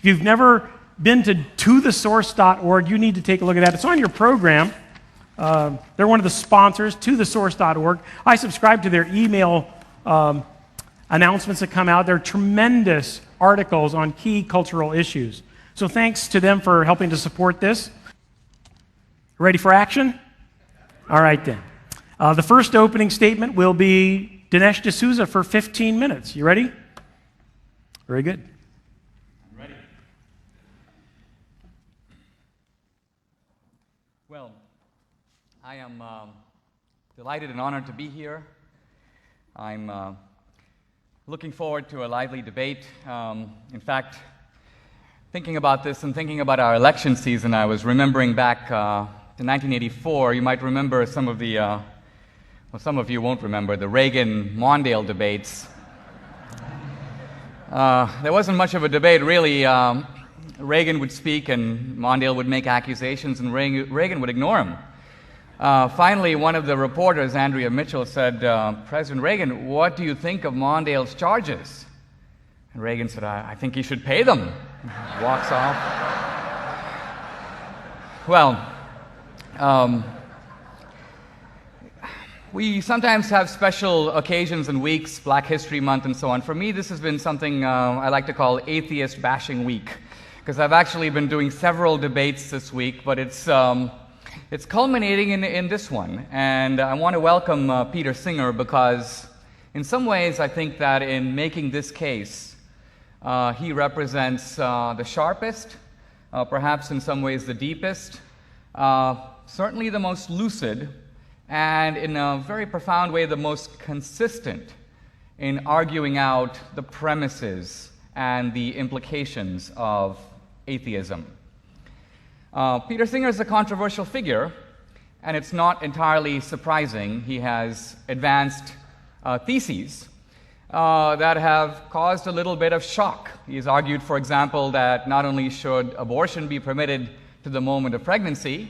If you've never been to tothesource.org, you need to take a look at that. It's on your program. They're one of the sponsors, tothesource.org. I subscribe to their email announcements that come out. They're tremendous articles on key cultural issues. So thanks to them for helping to support this. Ready for action? All right then. The first opening statement will be Dinesh D'Souza for 15 minutes. You ready? Very good. I'm ready. Well, I am delighted and honored to be here. I'm looking forward to a lively debate. In fact, thinking about this and thinking about our election season, I was remembering back to 1984. You might remember some of the, well, some of you won't remember, the Reagan-Mondale debates. There wasn't much of a debate, really. Reagan would speak and Mondale would make accusations and Reagan would ignore him. Finally, one of the reporters, Andrea Mitchell, said, President Reagan, what do you think of Mondale's charges? And Reagan said, I think he should pay them. Walks off. Well, we sometimes have special occasions and weeks, Black History Month and so on. For me, this has been something I like to call Atheist Bashing Week, because I've actually been doing several debates this week, but it's culminating in this one. And I want to welcome Peter Singer, because in some ways I think that in making this case, he represents the sharpest, perhaps in some ways the deepest, certainly the most lucid, and in a very profound way the most consistent in arguing out the premises and the implications of atheism. Peter Singer is a controversial figure, and it's not entirely surprising. He has advanced theses that have caused a little bit of shock. He's argued, for example, that not only should abortion be permitted to the moment of pregnancy,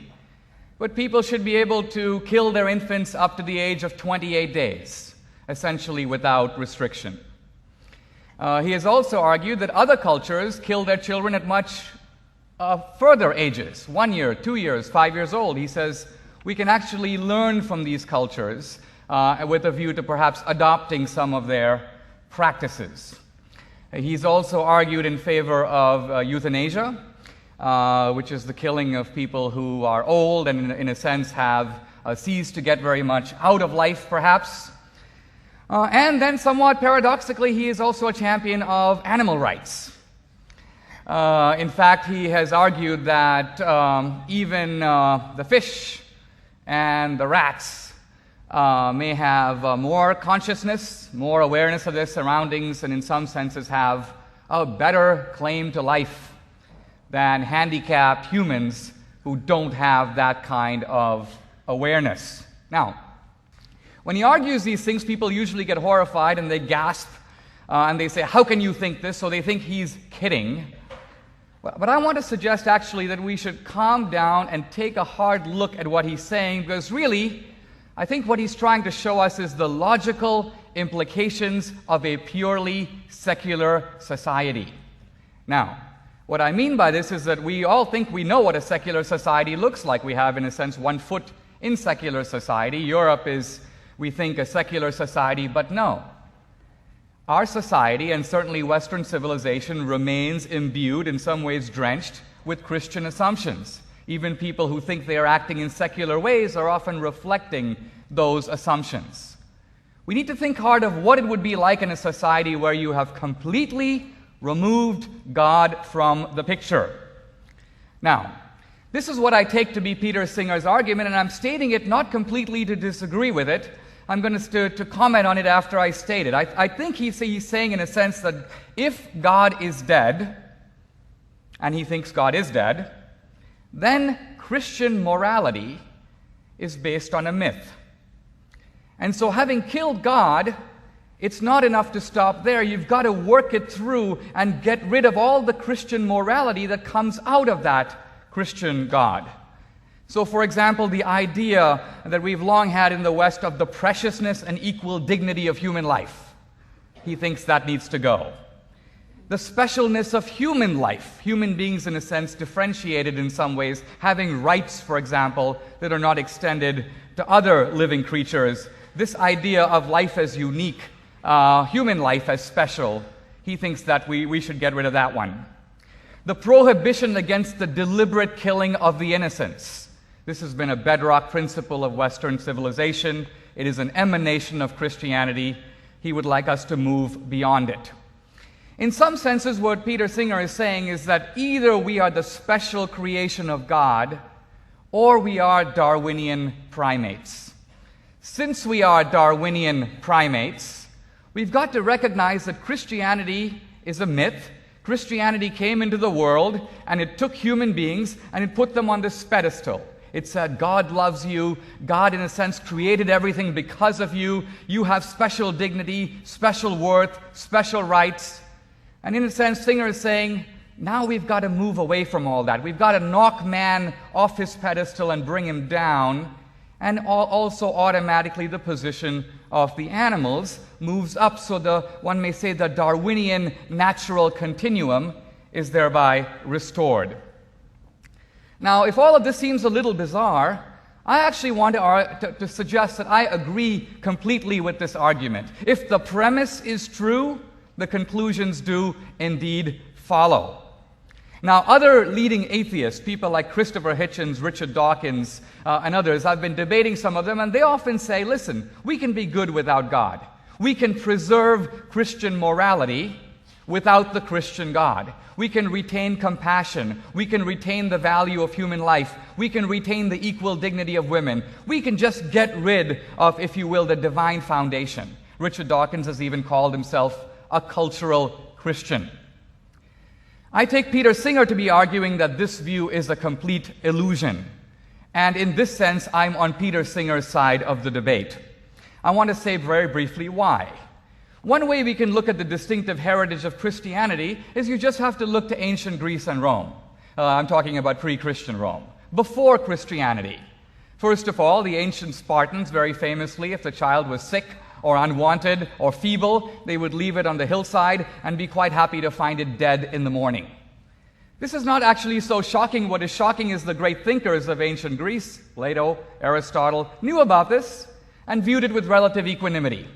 but people should be able to kill their infants up to the age of 28 days, essentially without restriction. He has also argued that other cultures kill their children at much further ages, 1 year, 2 years, 5 years old. He says we can actually learn from these cultures with a view to perhaps adopting some of their practices. He's also argued in favor of euthanasia, which is the killing of people who are old and in a sense have ceased to get very much out of life, perhaps. And then somewhat paradoxically, he is also a champion of animal rights. In fact, he has argued that even the fish and the rats may have more consciousness, more awareness of their surroundings, and in some senses have a better claim to life than handicapped humans who don't have that kind of awareness. Now, when he argues these things, people usually get horrified and they gasp and they say, how can you think this? So they think he's kidding. But I want to suggest actually that we should calm down and take a hard look at what he's saying, because really, I think what he's trying to show us is the logical implications of a purely secular society. Now, what I mean by this is that we all think we know what a secular society looks like. We have, in a sense, 1 foot in secular society. Europe is, we think, a secular society, but no. Our society, and certainly Western civilization, remains imbued, in some ways drenched, with Christian assumptions. Even people who think they are acting in secular ways are often reflecting those assumptions. We need to think hard of what it would be like in a society where you have completely removed God from the picture. Now, this is what I take to be Peter Singer's argument, and I'm stating it not completely to disagree with it. I'm going to comment on it after I state it. I think he's saying in a sense that if God is dead, and he thinks God is dead, then Christian morality is based on a myth. And so having killed God, it's not enough to stop there. You've got to work it through and get rid of all the Christian morality that comes out of that Christian God. So, for example, the idea that we've long had in the West of the preciousness and equal dignity of human life. He thinks that needs to go. the specialness of human life. Human beings, in a sense, differentiated in some ways, having rights, for example, that are not extended to other living creatures. This idea of life as unique, human life as special, he thinks that we should get rid of that one. The prohibition against the deliberate killing of the innocents. This has been a bedrock principle of Western civilization. It is an emanation of Christianity. He would like us to move beyond it. In some senses, what Peter Singer is saying is that either we are the special creation of God, or we are Darwinian primates. Since we are Darwinian primates, we've got to recognize that Christianity is a myth. Christianity came into the world, and it took human beings, and it put them on this pedestal. It said, God loves you. God, in a sense, created everything because of you. You have special dignity, special worth, special rights. And in a sense, Singer is saying, now we've got to move away from all that. We've got to knock man off his pedestal and bring him down. And also automatically the position of the animals moves up. So one may say the Darwinian natural continuum is thereby restored. Now, if all of this seems a little bizarre, I actually want to suggest that I agree completely with this argument. If the premise is true, the conclusions do indeed follow. Now, other leading atheists, people like Christopher Hitchens, Richard Dawkins, and others, I've been debating some of them, and they often say, listen, we can be good without God. We can preserve Christian morality without the Christian God. We can retain compassion. We can retain the value of human life. We can retain the equal dignity of women. We can just get rid of, if you will, the divine foundation. Richard Dawkins has even called himself a cultural Christian. I take Peter Singer to be arguing that this view is a complete illusion. And in this sense, I'm on Peter Singer's side of the debate. I want to say very briefly why. One way we can look at the distinctive heritage of Christianity is you just have to look to ancient Greece and Rome. I'm talking about pre-Christian Rome, before Christianity. First of all, the ancient Spartans, very famously, if the child was sick or unwanted or feeble, they would leave it on the hillside and be quite happy to find it dead in the morning. This is not actually so shocking. What is shocking is the great thinkers of ancient Greece, Plato, Aristotle, knew about this and viewed it with relative equanimity.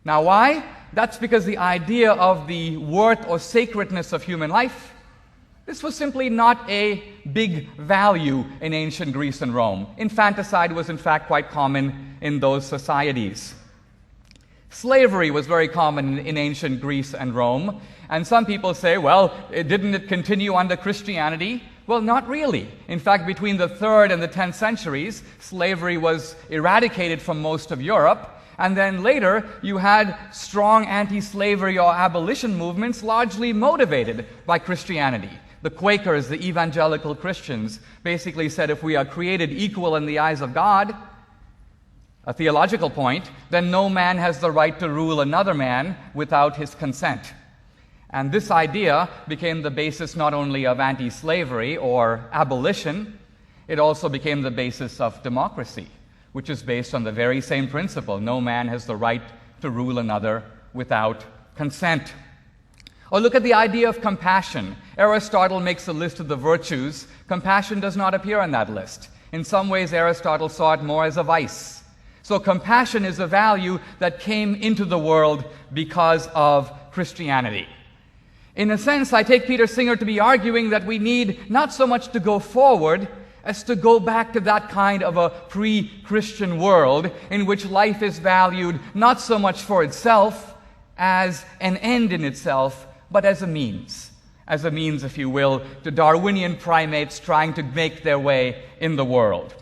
Now, why? That's because the idea of the worth or sacredness of human life, this was simply not a big value in ancient Greece and Rome. Infanticide was, in fact, quite common in those societies. Slavery was very common in ancient Greece and Rome. And some people say, well, didn't it continue under Christianity? Well, not really. In fact, between the 3rd and the 10th centuries, slavery was eradicated from most of Europe. And then later, you had strong anti-slavery or abolition movements largely motivated by Christianity. The Quakers, the evangelical Christians, basically said if we are created equal in the eyes of God, a theological point, then no man has the right to rule another man without his consent. And this idea became the basis not only of anti-slavery or abolition, it also became the basis of democracy, which is based on the very same principle. No man has the right to rule another without consent. Or look at the idea of compassion. Aristotle makes a list of the virtues. Compassion does not appear on that list. In some ways, Aristotle saw it more as a vice. So compassion is a value that came into the world because of Christianity. In a sense, I take Peter Singer to be arguing that we need not so much to go forward as to go back to that kind of a pre-Christian world in which life is valued not so much for itself as an end in itself, but as a means, if you will, to Darwinian primates trying to make their way in the world.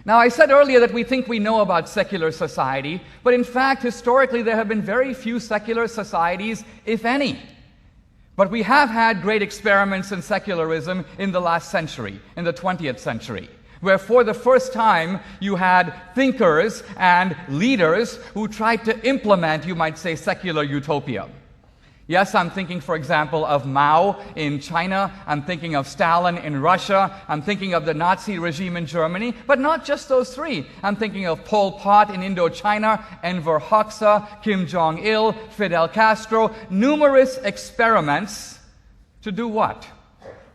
Now, I said earlier that we think we know about secular society, but in fact, historically, there have been very few secular societies, if any. But we have had great experiments in secularism in the last century, in the 20th century, where for the first time you had thinkers and leaders who tried to implement, you might say, secular utopia. Yes, I'm thinking, for example, of Mao in China. I'm thinking of Stalin in Russia. I'm thinking of the Nazi regime in Germany. But not just those three. I'm thinking of Pol Pot in Indochina, Enver Hoxha, Kim Jong-il, Fidel Castro. Numerous experiments to do what?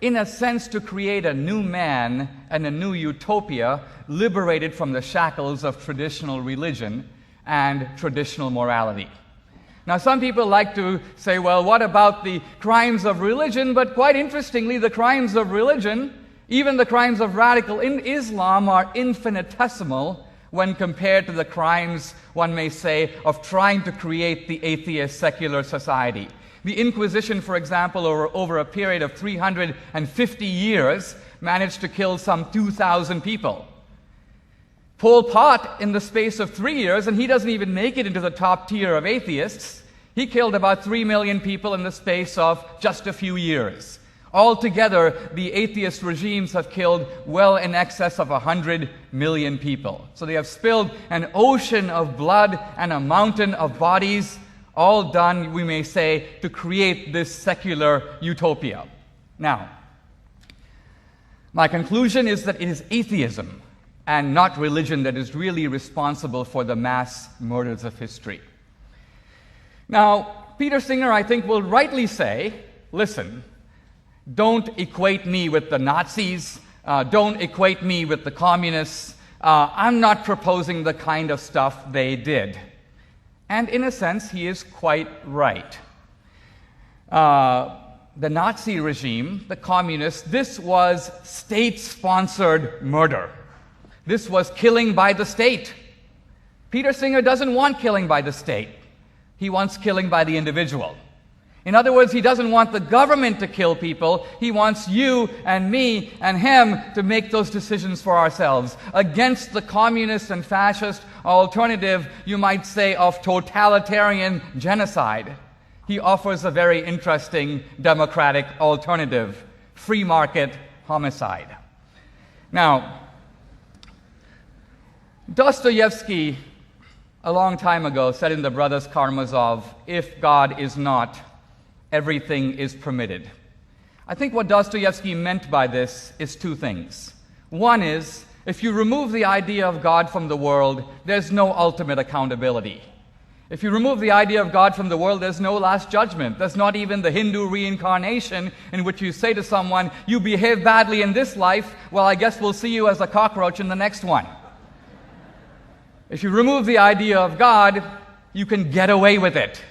In a sense, to create a new man and a new utopia liberated from the shackles of traditional religion and traditional morality. Now, some people like to say, well, what about the crimes of religion? But quite interestingly, the crimes of religion, even the crimes of radical Islam, are infinitesimal when compared to the crimes, one may say, of trying to create the atheist secular society. The Inquisition, for example, over a period of 350 years, managed to kill some 2,000 people. Pol Pot, in the space of 3 years, and he doesn't even make it into the top tier of atheists, he killed about 3 million people in the space of just a few years. Altogether, the atheist regimes have killed well in excess of 100 million people. So they have spilled an ocean of blood and a mountain of bodies, all done, we may say, to create this secular utopia. Now, my conclusion is that it is atheism and not religion that is really responsible for the mass murders of history. Now, Peter Singer, I think, will rightly say, listen, don't equate me with the Nazis, don't equate me with the communists, I'm not proposing the kind of stuff they did. And in a sense, he is quite right. The Nazi regime, the communists, this was state-sponsored murder. This was killing by the state. Peter Singer doesn't want killing by the state. He wants killing by the individual. In other words, he doesn't want the government to kill people. He wants you and me and him to make those decisions for ourselves. Against the communist and fascist alternative, you might say, of totalitarian genocide, he offers a very interesting democratic alternative: free market homicide. Now, Dostoevsky, a long time ago, said in The Brothers Karamazov, "If God is not, everything is permitted." I think what Dostoevsky meant by this is two things. One is, if you remove the idea of God from the world, there's no ultimate accountability. If you remove the idea of God from the world, there's no last judgment. There's not even the Hindu reincarnation in which you say to someone, you behave badly in this life, well, I guess we'll see you as a cockroach in the next one. If you remove the idea of God, you can get away with it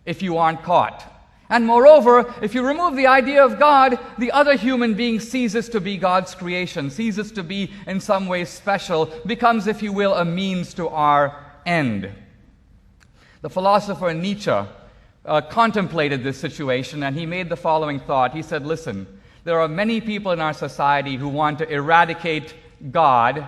if you aren't caught. And moreover, if you remove the idea of God, the other human being ceases to be God's creation, ceases to be in some way special, becomes, if you will, a means to our end. The philosopher Nietzsche contemplated this situation, and he made the following thought. He said, listen, there are many people in our society who want to eradicate God,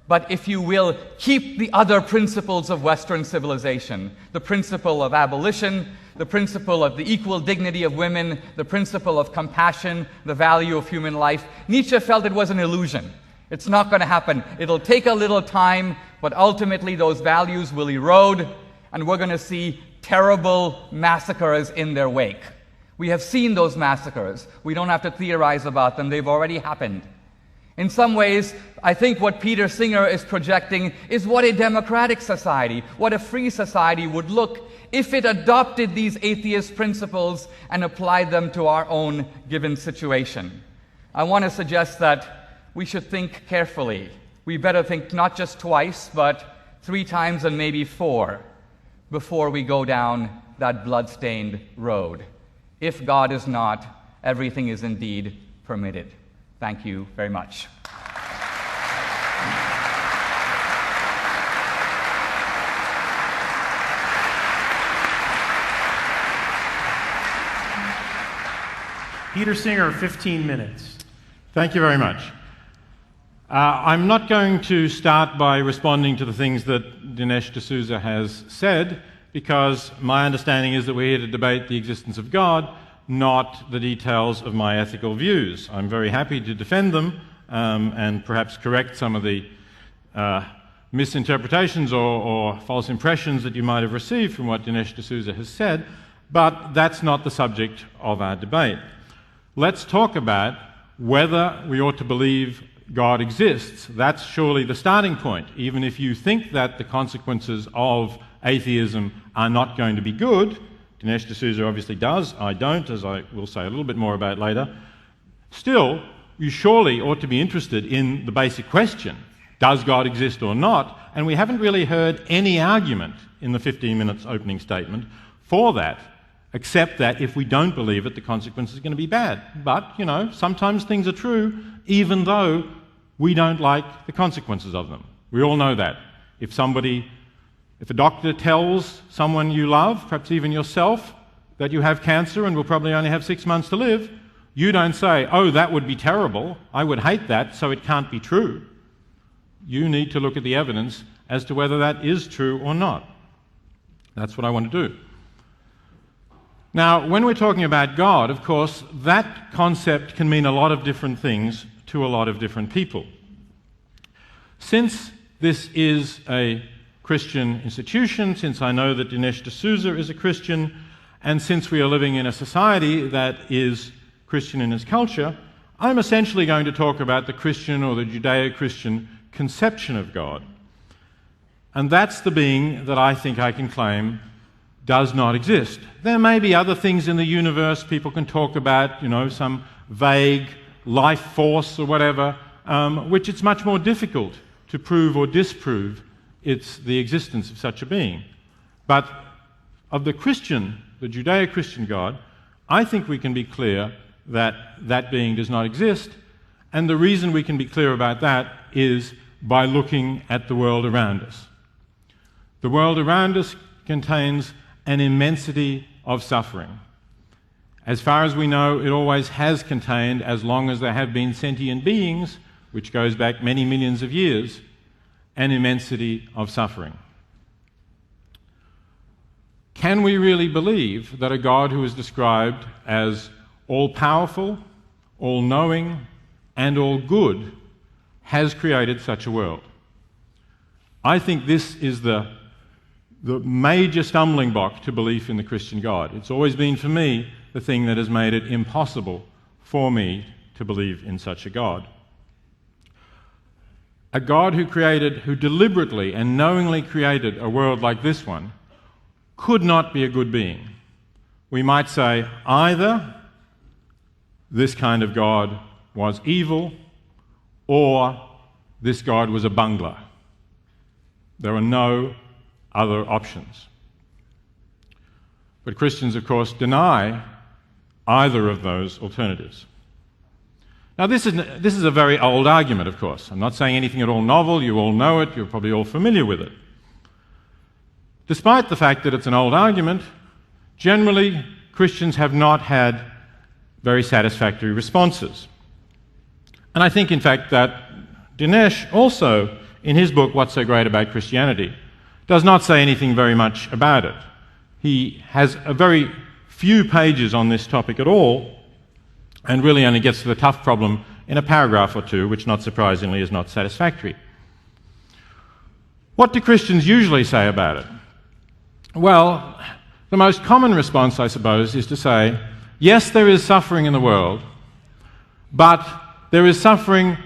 but if you will, keep the other principles of Western civilization, the principle of abolition, the principle of the equal dignity of women, the principle of compassion, the value of human life. Nietzsche felt it was an illusion. It's not going to happen. It'll take a little time, but ultimately those values will erode, and we're going to see terrible massacres in their wake. We have seen those massacres. We don't have to theorize about them. They've already happened. In some ways, I think what Peter Singer is projecting is what a democratic society, what a free society would look if it adopted these atheist principles and applied them to our own given situation. I want to suggest that we should think carefully. We better think not just twice, but 3 times and maybe 4 before we go down that blood-stained road. If God is not, everything is indeed permitted. Thank you very much. Peter Singer, 15 minutes. Thank you very much. I'm not going to start by responding to the things that Dinesh D'Souza has said, because my understanding is that we're here to debate the existence of God, not the details of my ethical views. I'm very happy to defend them and perhaps correct some of the misinterpretations or false impressions that you might have received from what Dinesh D'Souza has said. But that's not the subject of our debate. Let's talk about whether we ought to believe God exists. That's surely the starting point. Even if you think that the consequences of atheism are not going to be good, Dinesh D'Souza obviously does, I don't, as I will say a little bit more about later, still, you surely ought to be interested in the basic question, does God exist or not? And we haven't really heard any argument in the 15 minutes opening statement for that, except that if we don't believe it, the consequence is going to be bad. But, you know, sometimes things are true, even though we don't like the consequences of them. We all know that. If a doctor tells someone you love, perhaps even yourself, that you have cancer and will probably only have 6 months to live, you don't say, oh, that would be terrible, I would hate that, so it can't be true. You need to look at the evidence as to whether that is true or not. That's what I want to do. Now, when we're talking about God, of course, that concept can mean a lot of different things to a lot of different people. Since this is a Christian institution, since I know that Dinesh D'Souza is a Christian, and since we are living in a society that is Christian in its culture, I'm essentially going to talk about the Christian or the Judeo-Christian conception of God. And that's the being that I think I can claim does not exist. There may be other things in the universe people can talk about, you know, some vague life force or whatever, which it's much more difficult to prove or disprove the existence of such a being. But of the Christian, the Judeo-Christian God, I think we can be clear that that being does not exist, and the reason we can be clear about that is by looking at the world around us. The world around us contains an immensity of suffering. As far as we know, it always has contained, as long as there have been sentient beings, which goes back many millions of years, an immensity of suffering. Can we really believe that a God who is described as all-powerful, all-knowing, and all-good has created such a world? I think this is the major stumbling block to belief in the Christian God. It's always been, for me, the thing that has made it impossible for me to believe in such a God. A God who deliberately and knowingly created a world like this one could not be a good being. We might say either this kind of God was evil, or this God was a bungler. There are no other options. But Christians, of course, deny either of those alternatives. Now, this is a very old argument, of course. I'm not saying anything at all novel. You all know it. You're probably all familiar with it. Despite the fact that it's an old argument, generally Christians have not had very satisfactory responses. And I think, in fact, that Dinesh also, in his book, What's So Great About Christianity, does not say anything very much about it. He has a very few pages on this topic at all, and really only gets to the tough problem in a paragraph or two, which, not surprisingly, is not satisfactory. What do Christians usually say about it? Well, the most common response, I suppose, is to say, yes, there is suffering in the world, but there is suffering,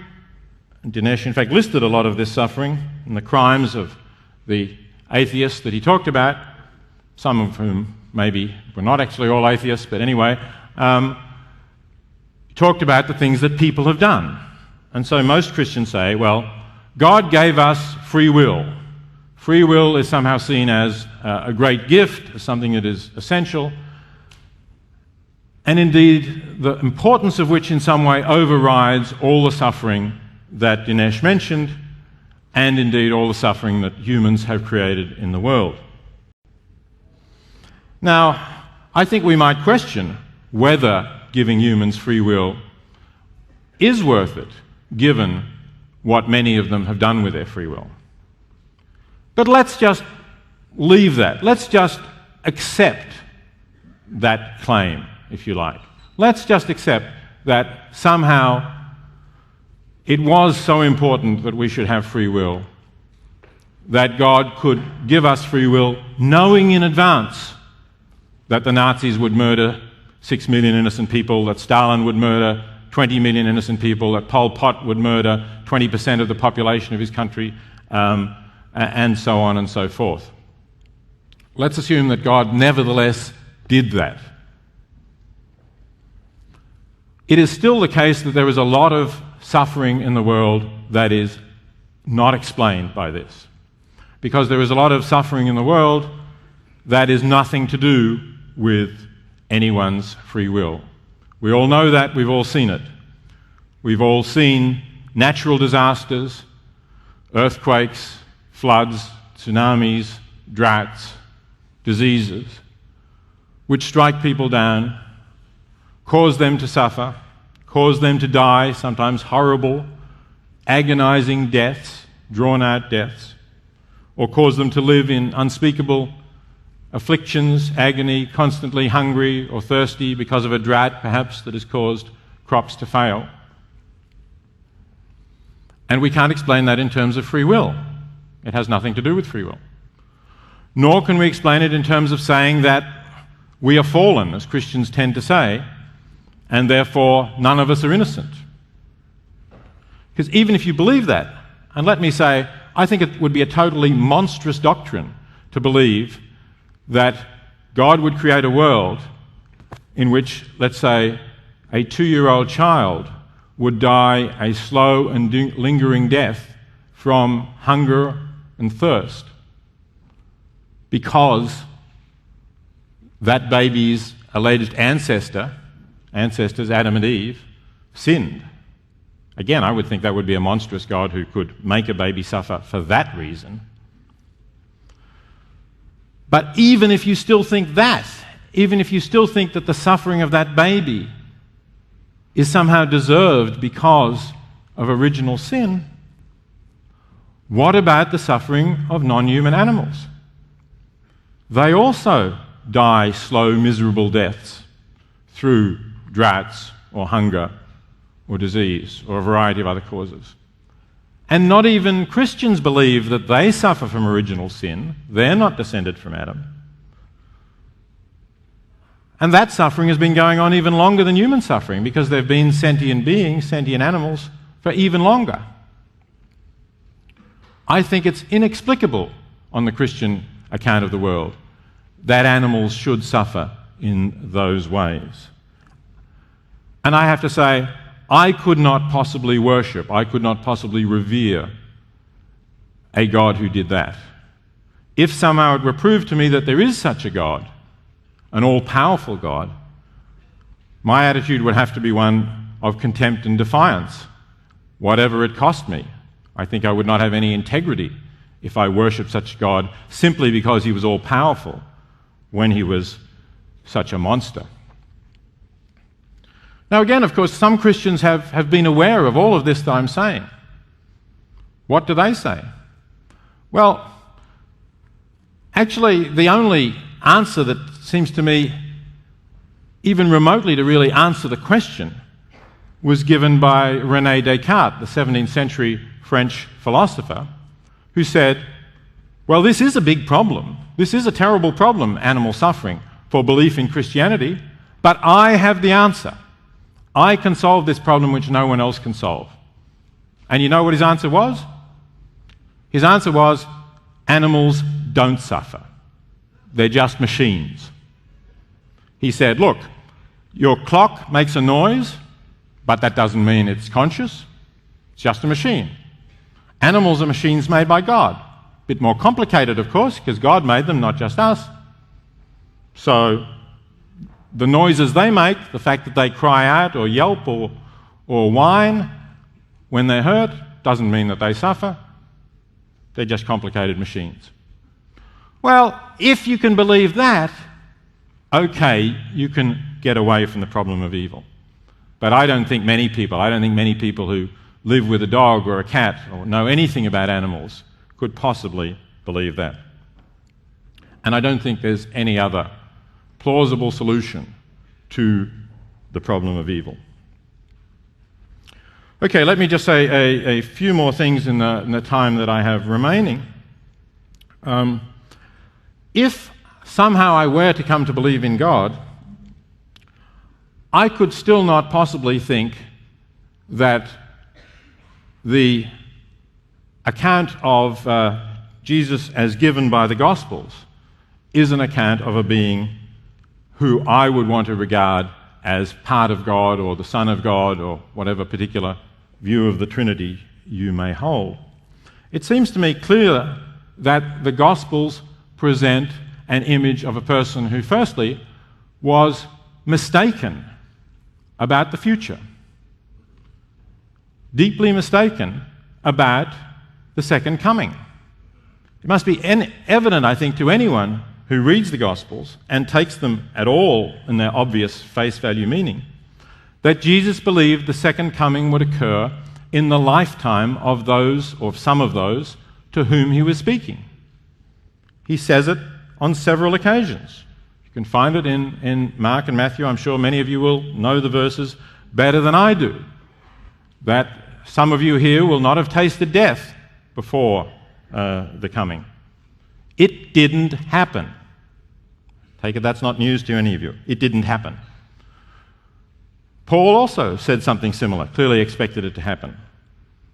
and Dinesh, in fact, listed a lot of this suffering and the crimes of the atheists that he talked about, some of whom maybe were not actually all atheists, but anyway, talked about the things that people have done. And so most Christians say, well, God gave us free will. Free will is somehow seen as a great gift, as something that is essential, and indeed the importance of which in some way overrides all the suffering that Dinesh mentioned, and indeed all the suffering that humans have created in the world. Now, I think we might question whether giving humans free will is worth it, given what many of them have done with their free will. But let's just leave that. Let's just accept that claim, if you like. Let's just accept that somehow it was so important that we should have free will, that God could give us free will knowing in advance that the Nazis would murder 6 million innocent people, that Stalin would murder 20 million innocent people, that Pol Pot would murder 20% of the population of his country, and so on and so forth. Let's assume that God nevertheless did that. It is still the case that there is a lot of suffering in the world that is not explained by this. Because there is a lot of suffering in the world that is nothing to do with anyone's free will. We all know that, we've all seen it. We've all seen natural disasters, earthquakes, floods, tsunamis, droughts, diseases, which strike people down, cause them to suffer, cause them to die, sometimes horrible, agonizing deaths, drawn-out deaths, or cause them to live in unspeakable afflictions, agony, constantly hungry or thirsty because of a drought, perhaps, that has caused crops to fail. And we can't explain that in terms of free will. It has nothing to do with free will. Nor can we explain it in terms of saying that we are fallen, as Christians tend to say, and therefore none of us are innocent. Because even if you believe that, and let me say, I think it would be a totally monstrous doctrine to believe that God would create a world in which, let's say, a 2-year-old child would die a slow and lingering death from hunger and thirst because that baby's alleged ancestors, Adam and Eve, sinned. Again, I would think that would be a monstrous God who could make a baby suffer for that reason. But even if you still think that, even if you still think that the suffering of that baby is somehow deserved because of original sin, what about the suffering of non-human animals? They also die slow, miserable deaths through droughts or hunger or disease or a variety of other causes. And not even Christians believe that they suffer from original sin. They're not descended from Adam. And that suffering has been going on even longer than human suffering because they've been sentient beings, sentient animals, for even longer. I think it's inexplicable on the Christian account of the world that animals should suffer in those ways. And I have to say, I could not possibly worship, I could not possibly revere a God who did that. If somehow it were proved to me that there is such a God, an all-powerful God, my attitude would have to be one of contempt and defiance, whatever it cost me. I think I would not have any integrity if I worshipped such a God simply because he was all-powerful when he was such a monster. Now again, of course, some Christians have been aware of all of this that I'm saying. What do they say? Well, actually, the only answer that seems to me even remotely to really answer the question was given by René Descartes, the 17th century French philosopher, who said, well, this is a big problem. This is a terrible problem, animal suffering, for belief in Christianity, but I have the answer. I can solve this problem which no one else can solve. And you know what his answer was? His answer was, animals don't suffer. They're just machines. He said, look, your clock makes a noise, but that doesn't mean it's conscious. It's just a machine. Animals are machines made by God. A bit more complicated, of course, because God made them, not just us. So the noises they make, the fact that they cry out or yelp or whine when they're hurt, doesn't mean that they suffer. They're just complicated machines. Well, if you can believe that, okay, you can get away from the problem of evil. But I don't think many people who live with a dog or a cat or know anything about animals could possibly believe that. And I don't think there's any other plausible solution to the problem of evil. Okay, let me just say a few more things in the time that I have remaining. If somehow I were to come to believe in God, I could still not possibly think that the account of Jesus as given by the Gospels is an account of a being who I would want to regard as part of God or the Son of God or whatever particular view of the Trinity you may hold. It seems to me clear that the Gospels present an image of a person who, firstly, was mistaken about the future, deeply mistaken about the second coming. It must be evident, I think, to anyone who reads the Gospels and takes them at all in their obvious face value meaning, that Jesus believed the second coming would occur in the lifetime of those, or some of those, to whom he was speaking. He says it on several occasions. You can find it in Mark and Matthew. I'm sure many of you will know the verses better than I do. That some of you here will not have tasted death before the coming. It didn't happen. Take it that's not news to any of you. It didn't happen. Paul also said something similar, clearly expected it to happen.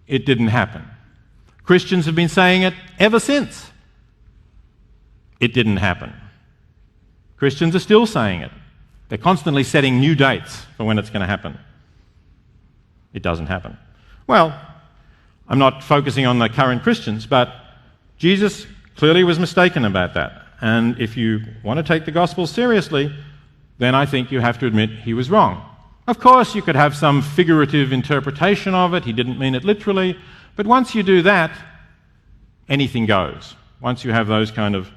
It didn't happen. Christians have been saying it ever since. It didn't happen. Christians are still saying it. They're constantly setting new dates for when it's going to happen. It doesn't happen. Well, I'm not focusing on the current Christians, but Jesus clearly was mistaken about that. And if you want to take the gospel seriously, then I think you have to admit he was wrong. Of course, you could have some figurative interpretation of it. He didn't mean it literally. But once you do that, anything goes. Once you have those kind of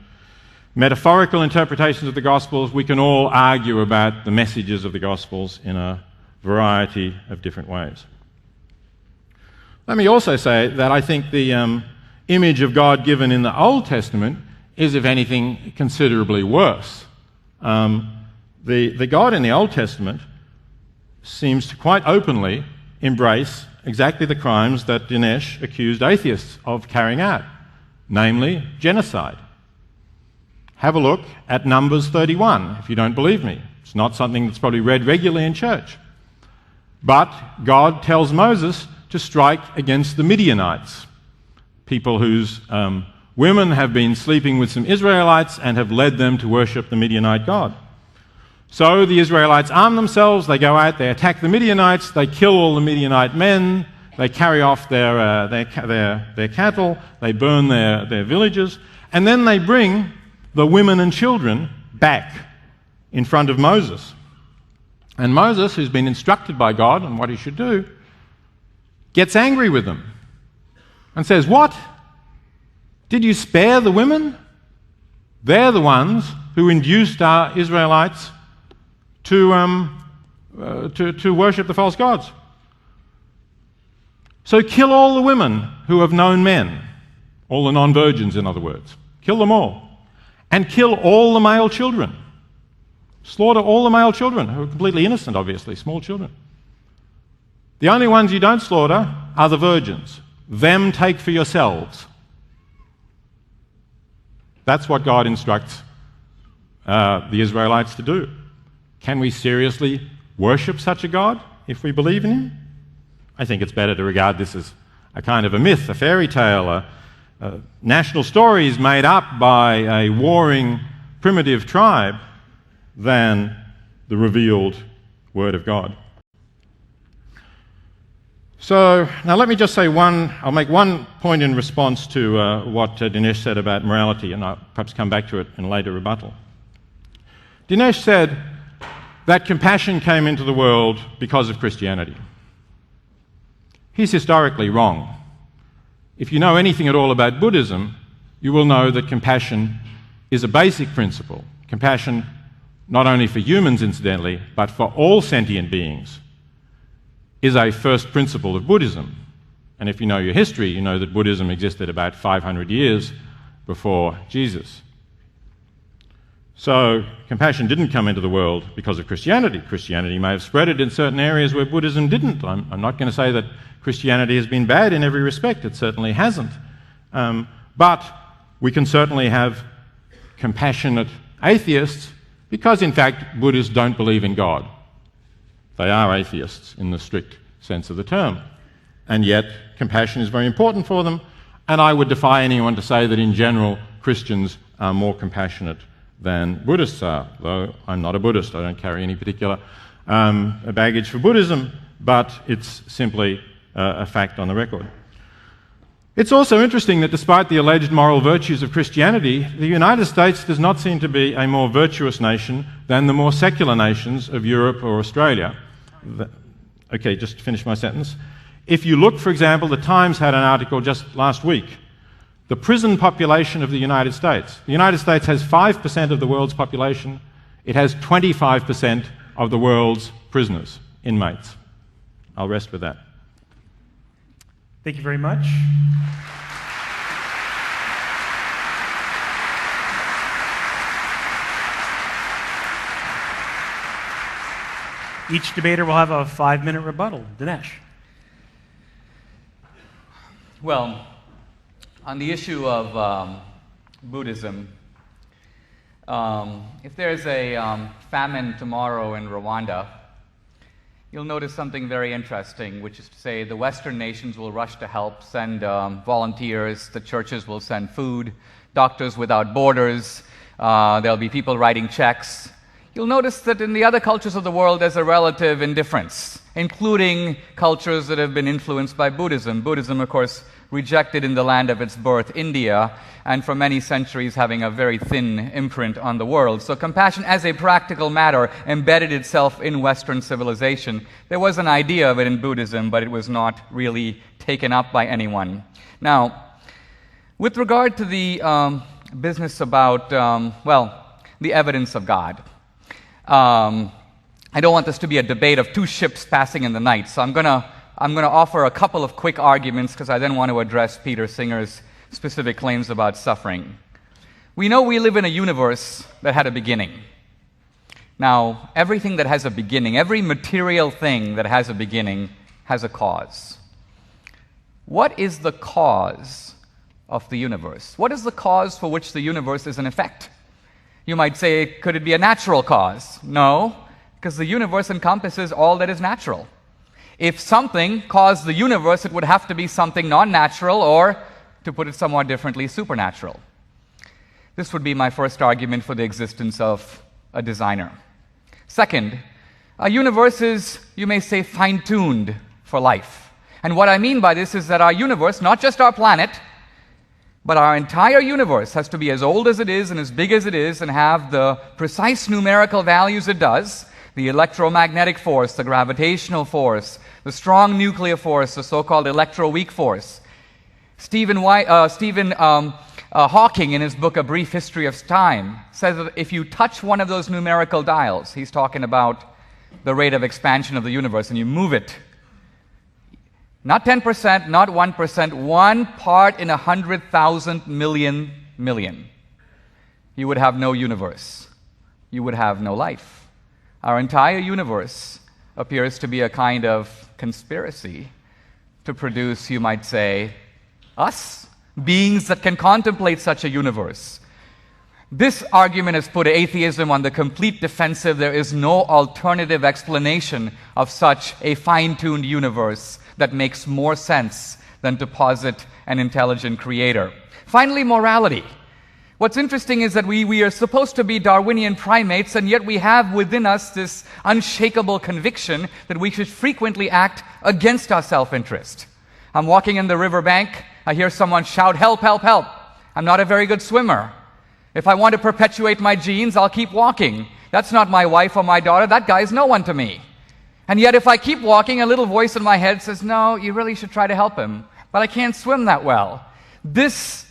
metaphorical interpretations of the Gospels, we can all argue about the messages of the Gospels in a variety of different ways. Let me also say that I think the image of God given in the Old Testament is, if anything, considerably worse. The God in the Old Testament seems to quite openly embrace exactly the crimes that Dinesh accused atheists of carrying out, namely genocide. Have a look at Numbers 31, if you don't believe me. It's not something that's probably read regularly in church. But God tells Moses to strike against the Midianites, people whose women have been sleeping with some Israelites and have led them to worship the Midianite god. So the Israelites arm themselves, they go out, they attack the Midianites, they kill all the Midianite men, they carry off their cattle, they burn their villages, and then they bring the women and children back in front of Moses. And Moses, who's been instructed by God on what he should do, gets angry with them and says, "What? Did you spare the women? They're the ones who induced our Israelites to worship the false gods. So kill all the women who have known men," all the non-virgins, in other words. Kill them all. "And kill all the male children." Slaughter all the male children, who are completely innocent, obviously, small children. "The only ones you don't slaughter are the virgins. Them take for yourselves." That's what God instructs the Israelites to do. Can we seriously worship such a God if we believe in him? I think it's better to regard this as a kind of a myth, a fairy tale, national stories made up by a warring primitive tribe than the revealed Word of God. So now let me just say I'll make one point in response to what Dinesh said about morality, and I'll perhaps come back to it in a later rebuttal. Dinesh said that compassion came into the world because of Christianity. He's historically wrong. If you know anything at all about Buddhism, you will know that compassion is a basic principle. Compassion not only for humans, incidentally, but for all sentient beings, is a first principle of Buddhism. And if you know your history, you know that Buddhism existed about 500 years before Jesus. So compassion didn't come into the world because of Christianity. Christianity may have spread it in certain areas where Buddhism didn't. I'm not going to say that Christianity has been bad in every respect. It certainly hasn't. But we can certainly have compassionate atheists because, in fact, Buddhists don't believe in God. They are atheists in the strict sense of the term. And yet, compassion is very important for them, and I would defy anyone to say that in general Christians are more compassionate than Buddhists are, though I'm not a Buddhist. I don't carry any particular baggage for Buddhism, but it's simply a fact on the record. It's also interesting that despite the alleged moral virtues of Christianity, the United States does not seem to be a more virtuous nation than the more secular nations of Europe or Australia. Okay, just to finish my sentence. If you look, for example, the Times had an article just last week, the prison population of the United States. The United States has 5% of the world's population. It has 25% of the world's prisoners, inmates. I'll rest with that. Thank you very much. Each debater will have a 5-minute rebuttal. Dinesh. Well, on the issue of Buddhism, if there's a famine tomorrow in Rwanda, you'll notice something very interesting, which is to say the Western nations will rush to help, send volunteers, the churches will send food, Doctors Without Borders, there'll be people writing checks. You'll notice that in the other cultures of the world there's a relative indifference, including cultures that have been influenced by Buddhism. Buddhism, of course, rejected in the land of its birth, India, and for many centuries having a very thin imprint on the world. So compassion as a practical matter embedded itself in Western civilization. There was an idea of it in Buddhism, but it was not really taken up by anyone. Now, with regard to the business about, the evidence of God, I don't want this to be a debate of two ships passing in the night, so I'm going to offer a couple of quick arguments because I then want to address Peter Singer's specific claims about suffering. We know we live in a universe that had a beginning. Now, everything that has a beginning, every material thing that has a beginning, has a cause. What is the cause of the universe? What is the cause for which the universe is in effect? You might say, could it be a natural cause? No, because the universe encompasses all that is natural. If something caused the universe, it would have to be something non-natural or, to put it somewhat differently, supernatural. This would be my first argument for the existence of a designer. Second, a universe is, you may say, fine-tuned for life. And what I mean by this is that our universe, not just our planet, but our entire universe has to be as old as it is and as big as it is and have the precise numerical values it does. The electromagnetic force, the gravitational force, the strong nuclear force, the so-called electroweak force. Stephen Hawking, in his book A Brief History of Time, says that if you touch one of those numerical dials, he's talking about the rate of expansion of the universe, and you move it, not 10%, not 1%, 1 part in 100,000 million, you would have no universe. You would have no life. Our entire universe appears to be a kind of conspiracy to produce, you might say, us, beings that can contemplate such a universe. This argument has put atheism on the complete defensive. There is no alternative explanation of such a fine-tuned universe that makes more sense than to posit an intelligent creator. Finally, morality. What's interesting is that we are supposed to be Darwinian primates, and yet we have within us this unshakable conviction that we should frequently act against our self-interest. I'm walking in the riverbank, I hear someone shout, "Help, help, help." I'm not a very good swimmer. If I want to perpetuate my genes, I'll keep walking. That's not my wife or my daughter, that guy's no one to me. And yet if I keep walking, a little voice in my head says, "No, you really should try to help him, but I can't swim that well." This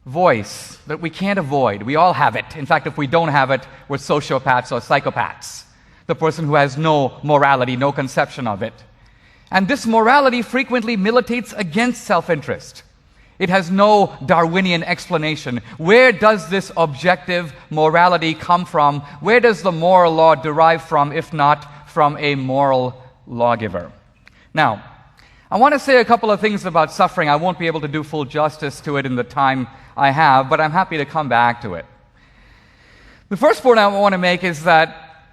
voice that we can't avoid, we all have it. In fact, if we don't have it, we're sociopaths or psychopaths. The person who has no morality, no conception of it. And this morality frequently militates against self-interest. It has no Darwinian explanation. Where does this objective morality come from? Where does the moral law derive from, if not from a moral lawgiver? Now, I want to say a couple of things about suffering. I won't be able to do full justice to it in the time I have, but I'm happy to come back to it. The first point I want to make is that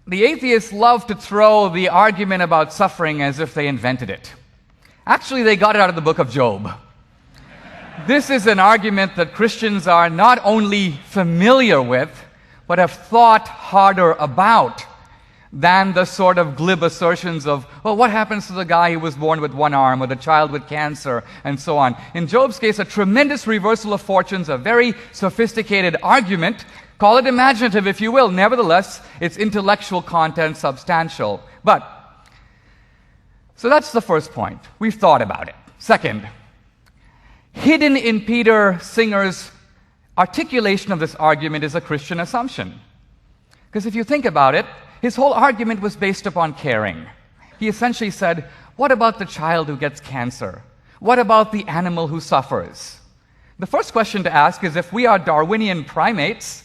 the atheists love to throw the argument about suffering as if they invented it. Actually, they got it out of the book of Job. This is an argument that Christians are not only familiar with, but have thought harder about than the sort of glib assertions of, well, what happens to the guy who was born with one arm, or the child with cancer, and so on. In Job's case, a tremendous reversal of fortunes, a very sophisticated argument. Call it imaginative, if you will. Nevertheless, its intellectual content substantial. So that's the first point. We've thought about it. Second, hidden in Peter Singer's articulation of this argument is a Christian assumption. Because if you think about it, his whole argument was based upon caring. He essentially said, what about the child who gets cancer? What about the animal who suffers? The first question to ask is, if we are Darwinian primates,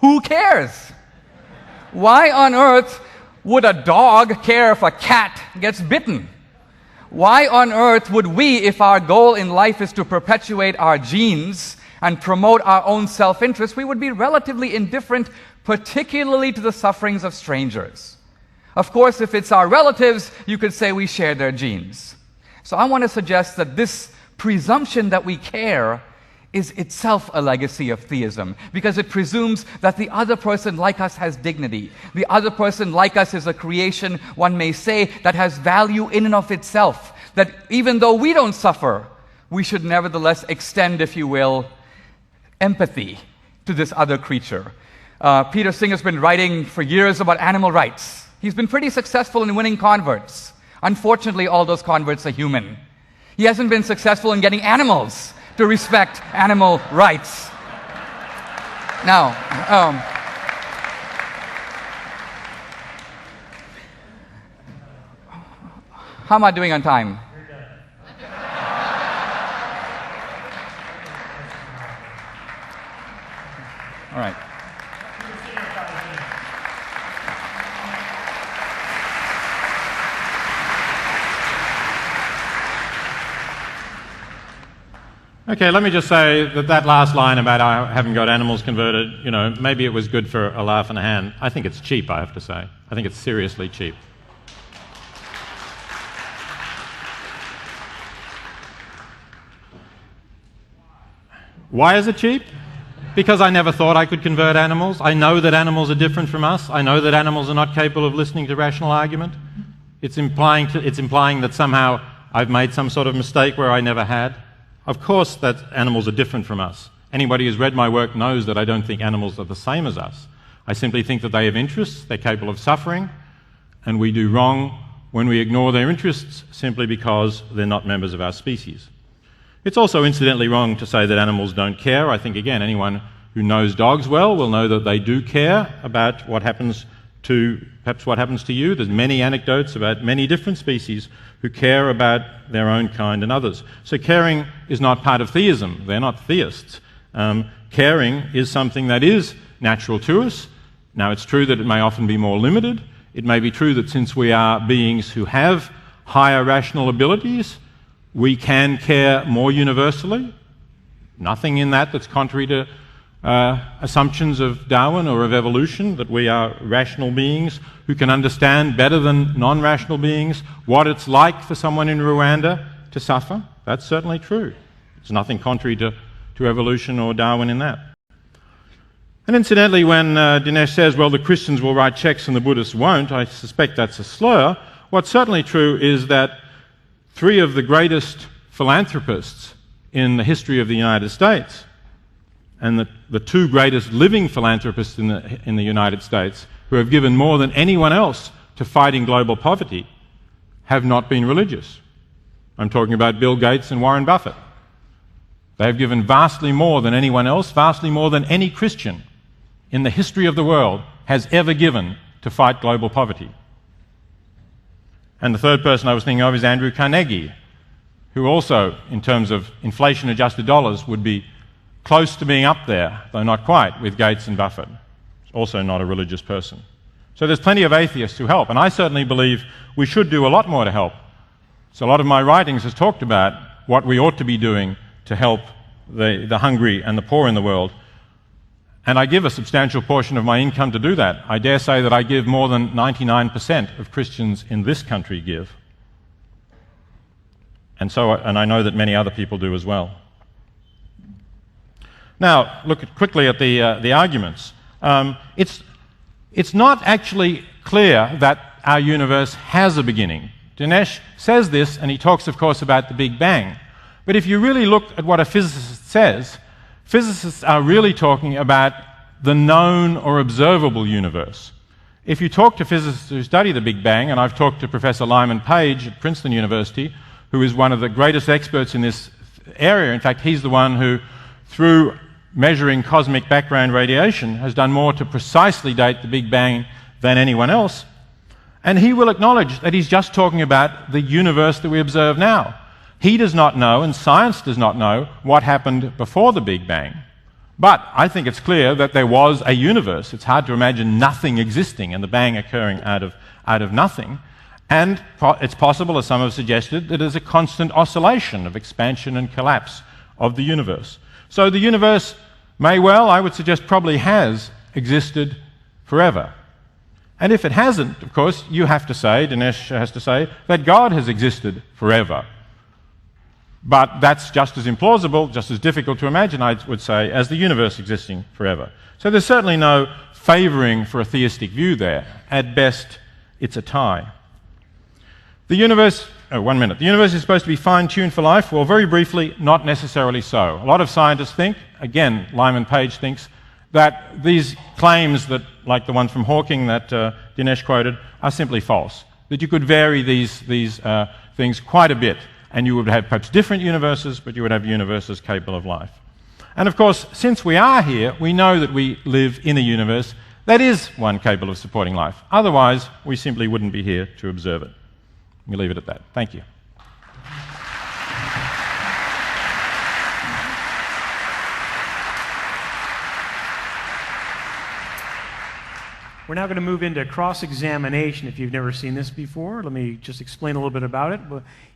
who cares? Why on earth would a dog care if a cat gets bitten? Why on earth would we, if our goal in life is to perpetuate our genes and promote our own self-interest, we would be relatively indifferent, particularly to the sufferings of strangers? Of course, if it's our relatives, you could say we share their genes. So I want to suggest that this presumption that we care is itself a legacy of theism, because it presumes that the other person like us has dignity. The other person like us is a creation, one may say, that has value in and of itself. That even though we don't suffer, we should nevertheless extend, if you will, empathy to this other creature. Peter Singer's been writing for years about animal rights. He's been pretty successful in winning converts. Unfortunately, all those converts are human. He hasn't been successful in getting animals to respect animal rights. Now, how am I doing on time? All right. Okay, let me just say that last line about I haven't got animals converted, maybe it was good for a laugh and a hand. I think it's cheap, I have to say. I think it's seriously cheap. Why is it cheap? Because I never thought I could convert animals. I know that animals are different from us. I know that animals are not capable of listening to rational argument. It's implying that somehow I've made some sort of mistake where I never had. Of course that animals are different from us. Anybody who's read my work knows that I don't think animals are the same as us. I simply think that they have interests, they're capable of suffering, and we do wrong when we ignore their interests simply because they're not members of our species. It's also incidentally wrong to say that animals don't care. I think, again, anyone who knows dogs well will know that they do care about what happens to you. There's many anecdotes about many different species who care about their own kind and others. So caring is not part of theism. They're not theists. Caring is something that is natural to us. Now, it's true that it may often be more limited. It may be true that since we are beings who have higher rational abilities, we can care more universally. Nothing in that's contrary to assumptions of Darwin or of evolution, that we are rational beings who can understand better than non-rational beings what it's like for someone in Rwanda to suffer. That's certainly true. There's nothing contrary to evolution or Darwin in that. And incidentally, when Dinesh says, well, the Christians will write checks and the Buddhists won't, I suspect that's a slur. What's certainly true is that three of the greatest philanthropists in the history of the United States, and the two greatest living philanthropists in the United States, who have given more than anyone else to fighting global poverty, have not been religious. I'm talking about Bill Gates and Warren Buffett. They have given vastly more than anyone else, vastly more than any Christian in the history of the world has ever given to fight global poverty. And the third person I was thinking of is Andrew Carnegie, who also, in terms of inflation-adjusted dollars, would be close to being up there, though not quite, with Gates and Buffett. Also not a religious person. So there's plenty of atheists who help, and I certainly believe we should do a lot more to help. So a lot of my writings has talked about what we ought to be doing to help the hungry and the poor in the world. And I give a substantial portion of my income to do that. I dare say that I give more than 99% of Christians in this country give. And I know that many other people do as well. Now, look quickly at the arguments. It's not actually clear that our universe has a beginning. Dinesh says this, and he talks, of course, about the Big Bang. But if you really look at what a physicist says, physicists are really talking about the known or observable universe. If you talk to physicists who study the Big Bang, and I've talked to Professor Lyman Page at Princeton University, who is one of the greatest experts in this area. In fact, he's the one who, through measuring cosmic background radiation, has done more to precisely date the Big Bang than anyone else. And he will acknowledge that he's just talking about the universe that we observe now. He does not know, and science does not know, what happened before the Big Bang. But I think it's clear that there was a universe. It's hard to imagine nothing existing and the bang occurring out of nothing. And it's possible, as some have suggested, that there's a constant oscillation of expansion and collapse of the universe. So the universe may well, I would suggest probably has existed forever. And if it hasn't, of course, you have to say, Dinesh has to say, that God has existed forever. But that's just as implausible, just as difficult to imagine, I would say, as the universe existing forever. So there's certainly no favouring for a theistic view there. At best, it's a tie. The universe, the universe is supposed to be fine-tuned for life. Well, very briefly, not necessarily so. A lot of scientists think, again, Lyman Page thinks, that these claims that, like the one from Hawking that Dinesh quoted, are simply false. That you could vary these things quite a bit, and you would have perhaps different universes, but you would have universes capable of life. And of course, since we are here, we know that we live in a universe that is one capable of supporting life. Otherwise, we simply wouldn't be here to observe it. We'll leave it at that. Thank you. We're now going to move into cross-examination. If you've never seen this before, let me just explain a little bit about it.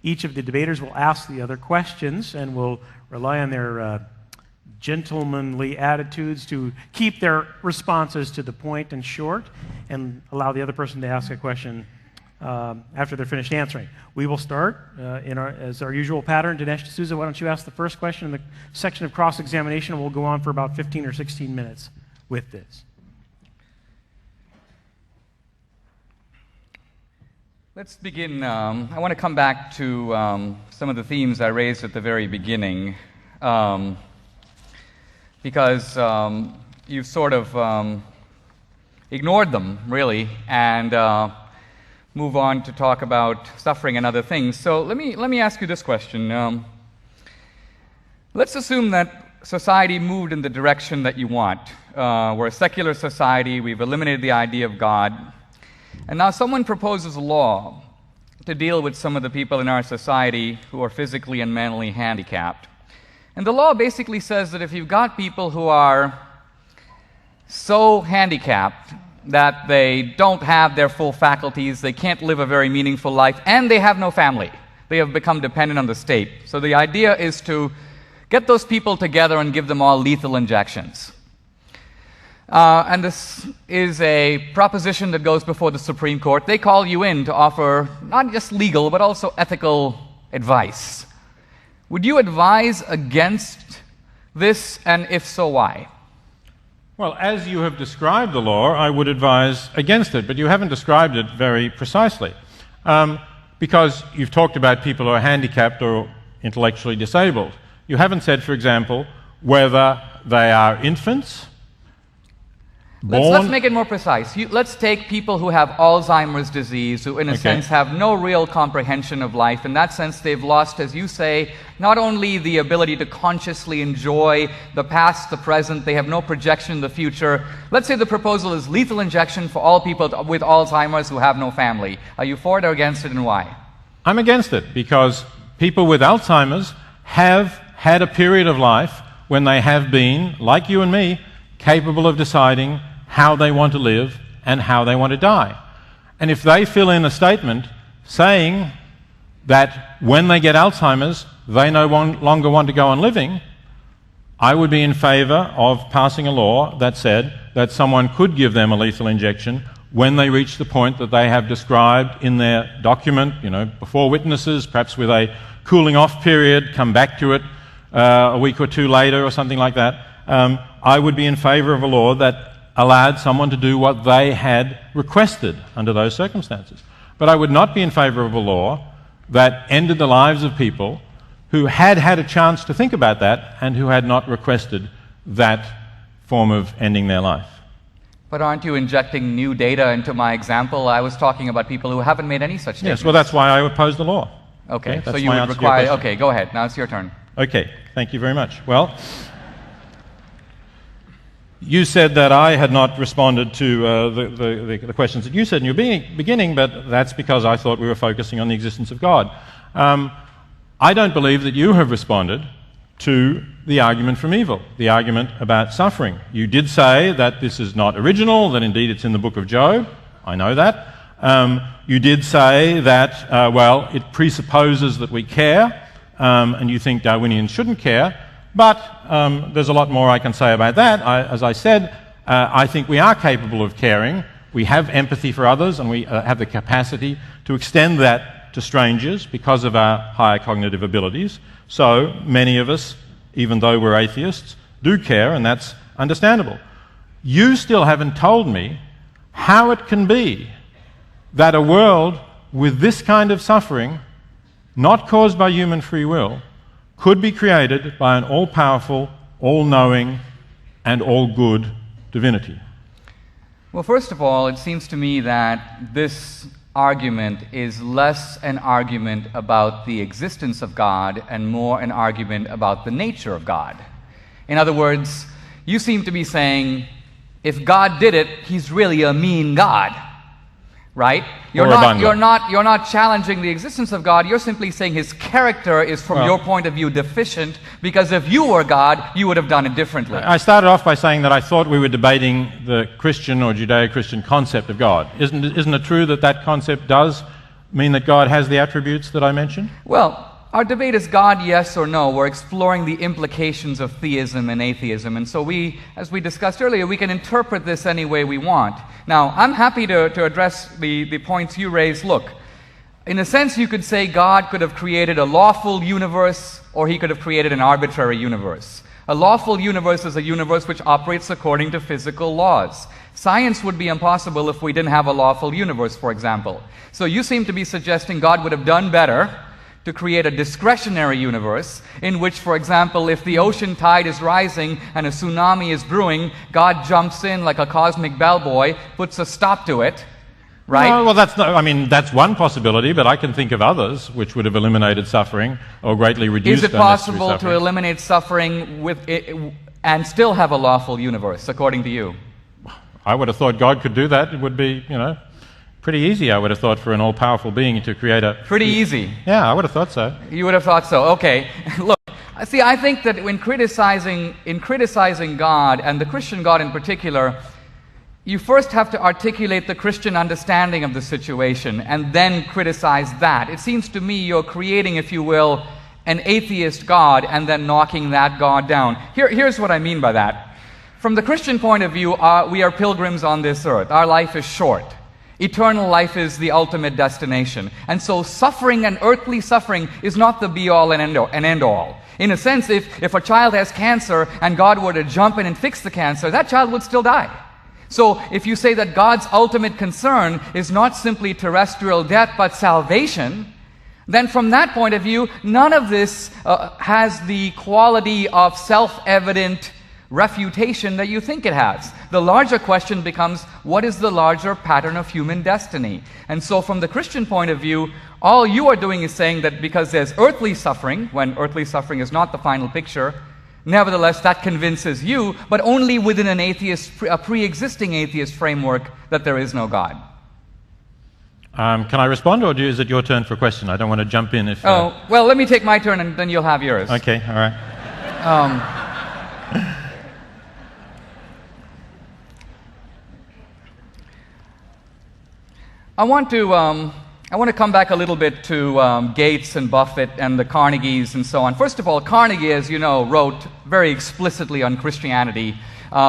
Each of the debaters will ask the other questions, and will rely on their gentlemanly attitudes to keep their responses to the point and short, and allow the other person to ask a question after they're finished answering. We will start as our usual pattern. Dinesh D'Souza, why don't you ask the first question in the section of cross-examination, and we'll go on for about 15 or 16 minutes with this. Let's begin. I want to come back to some of the themes I raised at the very beginning, because you've sort of ignored them, really, and move on to talk about suffering and other things. So let me ask you this question. Let's assume that society moved in the direction that you want. We're a secular society. We've eliminated the idea of God. And now someone proposes a law to deal with some of the people in our society who are physically and mentally handicapped. And the law basically says that if you've got people who are so handicapped that they don't have their full faculties, they can't live a very meaningful life, and they have no family, they have become dependent on the state. So the idea is to get those people together and give them all lethal injections. And this is a proposition that goes before the Supreme Court. They call you in to offer not just legal, but also ethical advice. Would you advise against this, and if so, why? Well, as you have described the law, I would advise against it, but you haven't described it very precisely. Because you've talked about people who are handicapped or intellectually disabled. You haven't said, for example, whether they are infants, Let's make it more precise. Let's take people who have Alzheimer's disease, who in a sense have no real comprehension of life. In that sense, they've lost, as you say, not only the ability to consciously enjoy the past, the present, they have no projection in the future. Let's say the proposal is lethal injection for all people with Alzheimer's who have no family. Are you for it or against it, and why? I'm against it, because people with Alzheimer's have had a period of life when they have been, like you and me, capable of deciding how they want to live and how they want to die. And if they fill in a statement saying that when they get Alzheimer's, they no longer want to go on living, I would be in favour of passing a law that said that someone could give them a lethal injection when they reach the point that they have described in their document, before witnesses, perhaps with a cooling off period, come back to it a week or two later or something like that. I would be in favour of a law that allowed someone to do what they had requested under those circumstances. But I would not be in favour of a law that ended the lives of people who had had a chance to think about that and who had not requested that form of ending their life. But aren't you injecting new data into my example? I was talking about people who haven't made any such statements. Yes, well, that's why I oppose the law. Okay, so that's you my would answer to your require... question. Okay, go ahead. Now it's your turn. Okay, thank you very much. Well, you said that I had not responded to the questions that you said in your beginning, but that's because I thought we were focusing on the existence of God. I don't believe that you have responded to the argument from evil, the argument about suffering. You did say that this is not original, that indeed it's in the book of Job. I know that. You did say that, it presupposes that we care, and you think Darwinians shouldn't care. But there's a lot more I can say about that. As I said, I think we are capable of caring. We have empathy for others, and we have the capacity to extend that to strangers because of our higher cognitive abilities. So many of us, even though we're atheists, do care, and that's understandable. You still haven't told me how it can be that a world with this kind of suffering, not caused by human free will, could be created by an all-powerful, all-knowing, and all-good divinity. Well, first of all, it seems to me that this argument is less an argument about the existence of God and more an argument about the nature of God. In other words, you seem to be saying, if God did it, he's really a mean God, right? You're not challenging the existence of God. You're simply saying his character is, from your point of view, deficient, because if you were God, you would have done it differently. I started off by saying that I thought we were debating the Christian or Judeo-Christian concept of God. Isn't it true that that concept does mean that God has the attributes that I mentioned? Well, our debate is God, yes or no. We're exploring the implications of theism and atheism. And so as we discussed earlier, we can interpret this any way we want. Now, I'm happy to address the points you raised. Look, in a sense, you could say God could have created a lawful universe, or he could have created an arbitrary universe. A lawful universe is a universe which operates according to physical laws. Science would be impossible if we didn't have a lawful universe, for example. So you seem to be suggesting God would have done better to create a discretionary universe in which, for example, if the ocean tide is rising and a tsunami is brewing, God jumps in like a cosmic bellboy, puts a stop to it, right? No, well, that's one possibility, but I can think of others which would have eliminated suffering or greatly reduced unnecessary suffering. Is it possible to eliminate suffering and still have a lawful universe, according to you? I would have thought God could do that. It would be, pretty easy, I would have thought, for an all-powerful being to create a... Pretty easy? Yeah, I would have thought so. You would have thought so. Okay. Look, see, I think that in criticizing God, and the Christian God in particular, you first have to articulate the Christian understanding of the situation and then criticize that. It seems to me you're creating, if you will, an atheist God and then knocking that God down. Here's what I mean by that. From the Christian point of view, we are pilgrims on this earth. Our life is short. Eternal life is the ultimate destination. And so suffering and earthly suffering is not the be-all and end-all. In a sense, if a child has cancer and God were to jump in and fix the cancer, that child would still die. So if you say that God's ultimate concern is not simply terrestrial death but salvation, then from that point of view, none of this has the quality of self-evident refutation that you think it has. The larger question becomes, what is the larger pattern of human destiny? And so from the Christian point of view, all you are doing is saying that because there's earthly suffering, when earthly suffering is not the final picture, nevertheless that convinces you, but only within a pre-existing atheist framework, that there is no God. Can I respond, or is it your turn for a question? I don't want to jump in if... well, let me take my turn and then you'll have yours. Okay, all right. I want I want to come back a little bit to Gates and Buffett and the Carnegies and so on. First of all, Carnegie, as you know, wrote very explicitly on Christianity.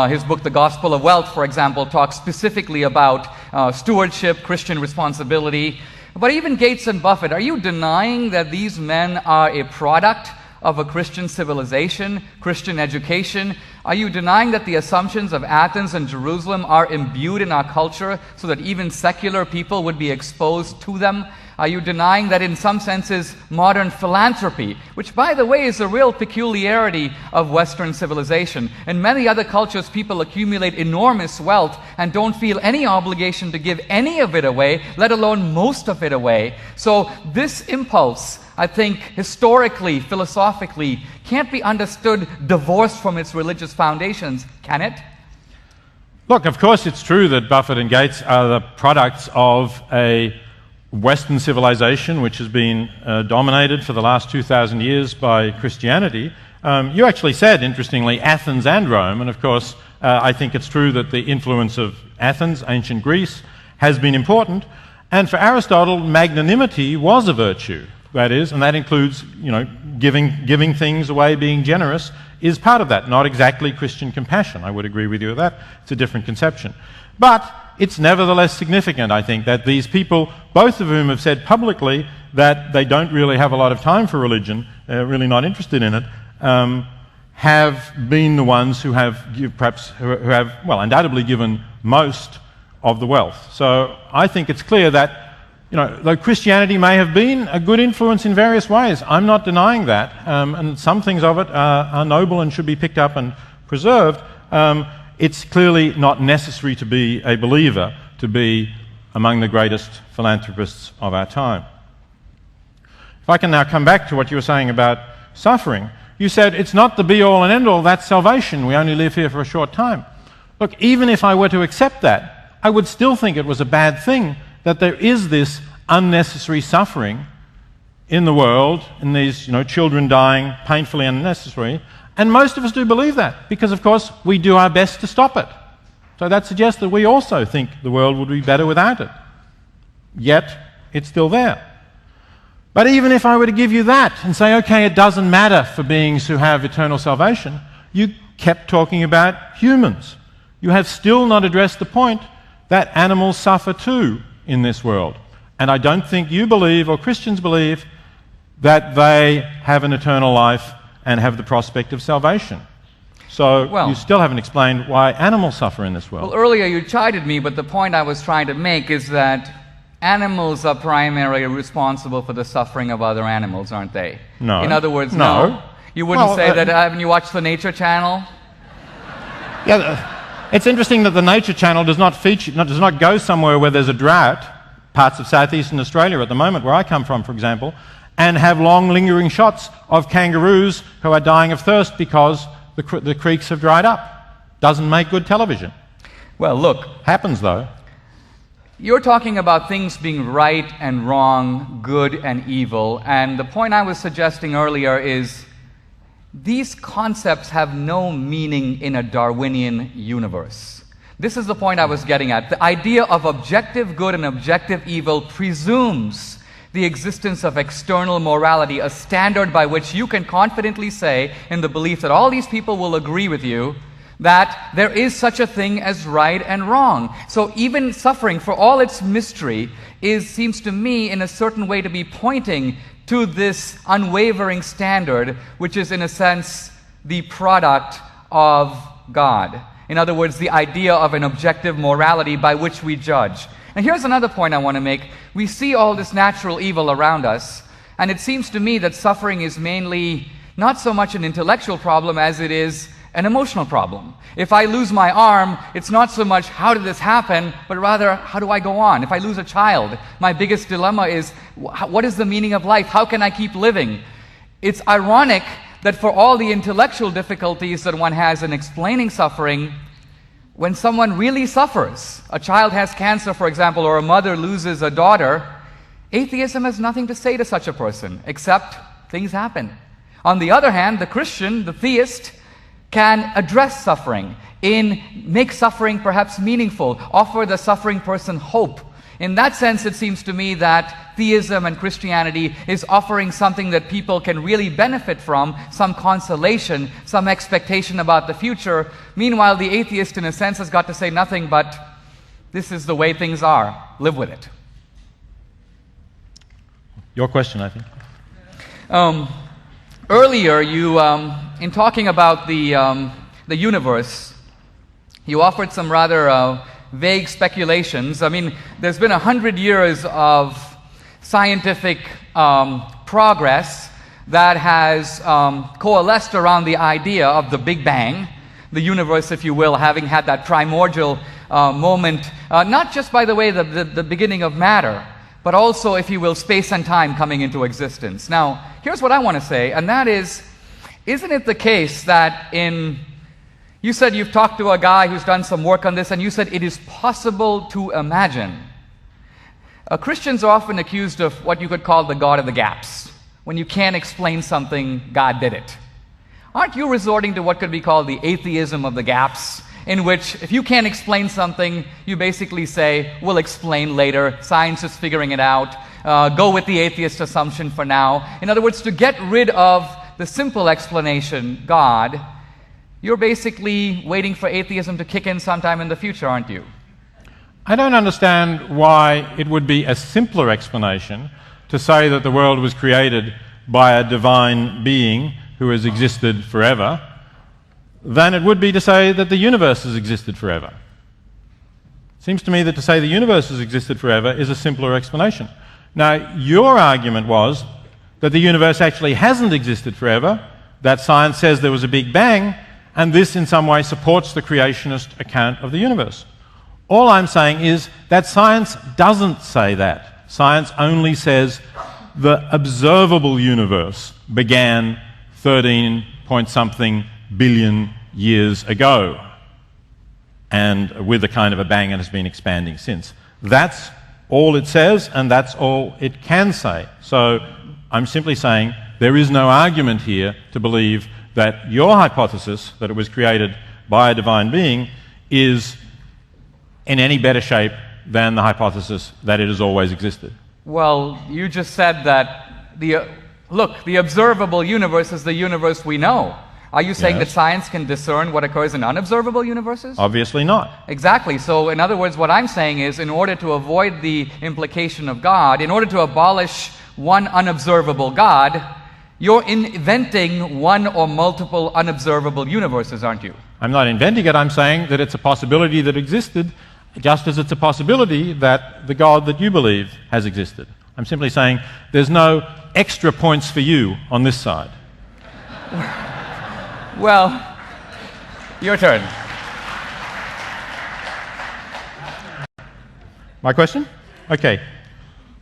His book, The Gospel of Wealth, for example, talks specifically about stewardship, Christian responsibility. But even Gates and Buffett, are you denying that these men are a product of a Christian civilization, Christian education? Are you denying that the assumptions of Athens and Jerusalem are imbued in our culture so that even secular people would be exposed to them? Are you denying that in some senses modern philanthropy, which by the way is a real peculiarity of Western civilization, in many other cultures people accumulate enormous wealth and don't feel any obligation to give any of it away, let alone most of it away. So this impulse, I think, historically, philosophically, can't be understood divorced from its religious foundations, can it? Look, of course it's true that Buffett and Gates are the products of a Western civilization which has been dominated for the last 2,000 years by Christianity. You actually said, interestingly, Athens and Rome, and of course I think it's true that the influence of Athens, ancient Greece, has been important. And for Aristotle, magnanimity was a virtue. That is, and that includes, giving things away, being generous, is part of that. Not exactly Christian compassion. I would agree with you with that. It's a different conception. But it's nevertheless significant, I think, that these people, both of whom have said publicly that they don't really have a lot of time for religion, they're really not interested in it, have been the ones who have undoubtedly given most of the wealth. So I think it's clear that, though Christianity may have been a good influence in various ways, I'm not denying that, and some things of it are noble and should be picked up and preserved. It's clearly not necessary to be a believer to be among the greatest philanthropists of our time. If I can now come back to what you were saying about suffering, you said it's not the be-all and end-all, that's salvation. We only live here for a short time. Look, even if I were to accept that, I would still think it was a bad thing that there is this unnecessary suffering in the world, in these children dying painfully unnecessary, and most of us do believe that, because of course we do our best to stop it. So that suggests that we also think the world would be better without it. Yet, it's still there. But even if I were to give you that and say, okay, it doesn't matter for beings who have eternal salvation, you kept talking about humans. You have still not addressed the point that animals suffer too in this world. And I don't think you believe, or Christians believe, that they have an eternal life and have the prospect of salvation. So you still haven't explained why animals suffer in this world. Well, earlier you chided me, but the point I was trying to make is that animals are primarily responsible for the suffering of other animals, aren't they? No. In other words, no. You wouldn't say that, haven't you watched the Nature Channel? Yeah, it's interesting that the Nature Channel does not go somewhere where there's a drought, parts of southeastern Australia at the moment, where I come from, for example, and have long lingering shots of kangaroos who are dying of thirst because the creeks have dried up. Doesn't make good television. Well, look. Happens, though. You're talking about things being right and wrong, good and evil, and the point I was suggesting earlier is these concepts have no meaning in a Darwinian universe. This is the point I was getting at. The idea of objective good and objective evil presumes the existence of external morality, a standard by which you can confidently say, in the belief that all these people will agree with you, that there is such a thing as right and wrong. So even suffering, for all its mystery, seems to me in a certain way to be pointing to this unwavering standard, which is in a sense the product of God. In other words, the idea of an objective morality by which we judge. And here's another point I want to make. We see all this natural evil around us, and it seems to me that suffering is mainly not so much an intellectual problem as it is an emotional problem. If I lose my arm, it's not so much how did this happen, but rather how do I go on? If I lose a child, my biggest dilemma is what is the meaning of life? How can I keep living? It's ironic that for all the intellectual difficulties that one has in explaining suffering, when someone really suffers, a child has cancer, for example, or a mother loses a daughter, atheism has nothing to say to such a person, except things happen. On the other hand, the Christian, the theist, can address suffering, make suffering perhaps meaningful, offer the suffering person hope. in that sense, it seems to me that theism and Christianity is offering something that people can really benefit from, some consolation, some expectation about the future. Meanwhile, the atheist, in a sense, has got to say nothing but, this is the way things are. Live with it. Your question, I think. Earlier, you, in talking about the universe, you offered some rather vague speculations. I mean, there's been 100 years of scientific progress that has coalesced around the idea of the Big Bang, the universe, if you will, having had that primordial moment, not just, by the way, the beginning of matter, but also, if you will, space and time coming into existence. Now, here's what I want to say, and that is, isn't it the case that you said you've talked to a guy who's done some work on this, and you said it is possible to imagine. Christians are often accused of what you could call the God of the gaps. When you can't explain something, God did it. Aren't you resorting to what could be called the atheism of the gaps, in which if you can't explain something, you basically say, we'll explain later, science is figuring it out, go with the atheist assumption for now. In other words, to get rid of the simple explanation, God, you're basically waiting for atheism to kick in sometime in the future, aren't you? I don't understand why it would be a simpler explanation to say that the world was created by a divine being who has existed forever than it would be to say that the universe has existed forever. It seems to me that to say the universe has existed forever is a simpler explanation. Now, your argument was that the universe actually hasn't existed forever, that science says there was a Big Bang, and this in some way supports the creationist account of the universe. All I'm saying is that science doesn't say that. Science only says the observable universe began 13-point-something billion years ago, and with a kind of a bang, and has been expanding since. That's all it says, and that's all it can say. So I'm simply saying there is no argument here to believe that your hypothesis, that it was created by a divine being, is in any better shape than the hypothesis that it has always existed. Well, you just said that the observable universe is the universe we know. Are you saying that science can discern what occurs in unobservable universes? Obviously not. Exactly. So, in other words, what I'm saying is, in order to avoid the implication of God, in order to abolish one unobservable God, you're inventing one or multiple unobservable universes, aren't you? I'm not inventing it. I'm saying that it's a possibility that existed, just as it's a possibility that the God that you believe has existed. I'm simply saying there's no extra points for you on this side. Well, your turn. My question? Okay.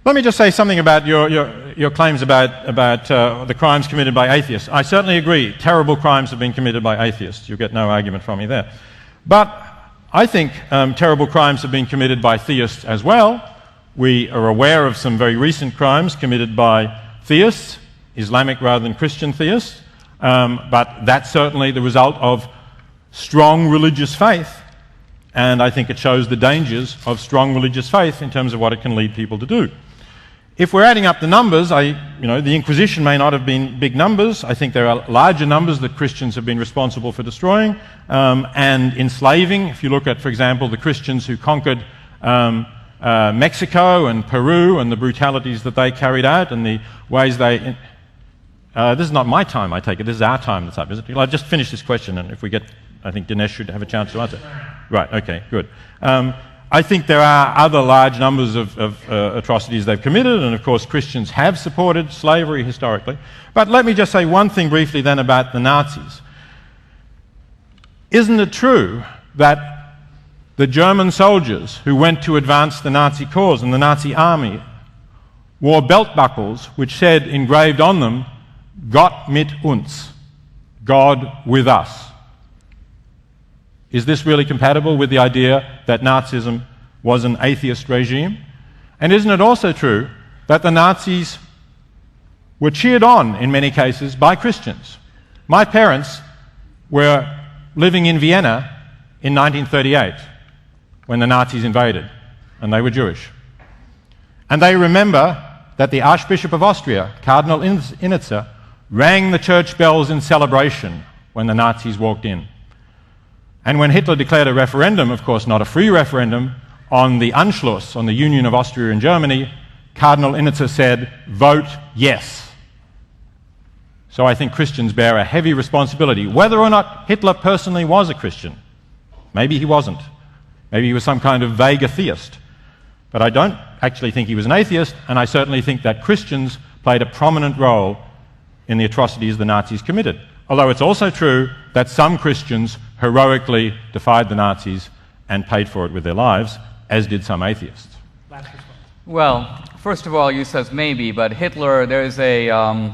Let me just say something about your claims about the crimes committed by atheists. I certainly agree. Terrible crimes have been committed by atheists. You'll get no argument from me there. But I think terrible crimes have been committed by theists as well. We are aware of some very recent crimes committed by theists, Islamic rather than Christian theists. But that's certainly the result of strong religious faith. And I think it shows the dangers of strong religious faith in terms of what it can lead people to do. If we're adding up the numbers, the Inquisition may not have been big numbers. I think there are larger numbers that Christians have been responsible for destroying and enslaving. If you look at, for example, the Christians who conquered Mexico and Peru and the brutalities that they carried out and the ways they... this is not my time, I take it. This is our time that's up, is it? I'll just finish this question, and if we get... I think Dinesh should have a chance to answer. Right, okay, good. I think there are other large numbers of atrocities they've committed, and of course Christians have supported slavery historically. But let me just say one thing briefly then about the Nazis. Isn't it true that the German soldiers who went to advance the Nazi cause and the Nazi army wore belt buckles which said, engraved on them, Gott mit uns, God with us? Is this really compatible with the idea that Nazism was an atheist regime? And isn't it also true that the Nazis were cheered on, in many cases, by Christians? My parents were living in Vienna in 1938 when the Nazis invaded, and they were Jewish. And they remember that the Archbishop of Austria, Cardinal Initzer, rang the church bells in celebration when the Nazis walked in. And when Hitler declared a referendum, of course not a free referendum, on the Anschluss, on the union of Austria and Germany, Cardinal Initzer said, "Vote yes." So I think Christians bear a heavy responsibility, whether or not Hitler personally was a Christian. Maybe he wasn't. Maybe he was some kind of vague atheist. But I don't actually think he was an atheist, and I certainly think that Christians played a prominent role in the atrocities the Nazis committed. Although it's also true that some Christians heroically defied the Nazis and paid for it with their lives, as did some atheists. Well, first of all, you says maybe, but Hitler, there's a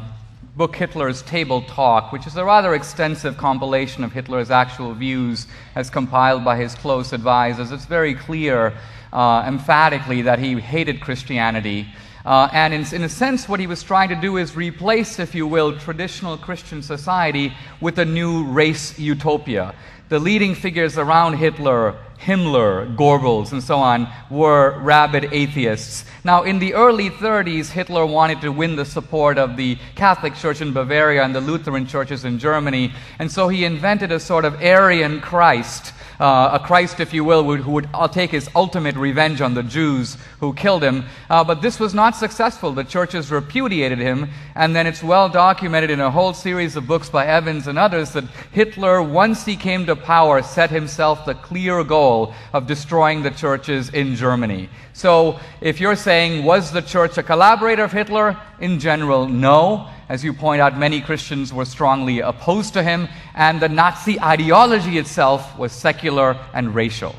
book, Hitler's Table Talk, which is a rather extensive compilation of Hitler's actual views as compiled by his close advisors. It's very clear, emphatically, that he hated Christianity. And in a sense, what he was trying to do is replace, if you will, traditional Christian society with a new race utopia. The leading figures around Hitler, Himmler, Goebbels, and so on, were rabid atheists. Now, in the early 30s, Hitler wanted to win the support of the Catholic Church in Bavaria and the Lutheran churches in Germany, and so he invented a sort of Aryan Christ, a Christ, if you will, who would take his ultimate revenge on the Jews who killed him. But this was not successful. The churches repudiated him, and then it's well documented in a whole series of books by Evans and others that Hitler, once he came to power, set himself the clear goal of destroying the churches in Germany. So if you're saying, was the church a collaborator of Hitler? In general, no. As you point out, many Christians were strongly opposed to him, and the Nazi ideology itself was secular and racial.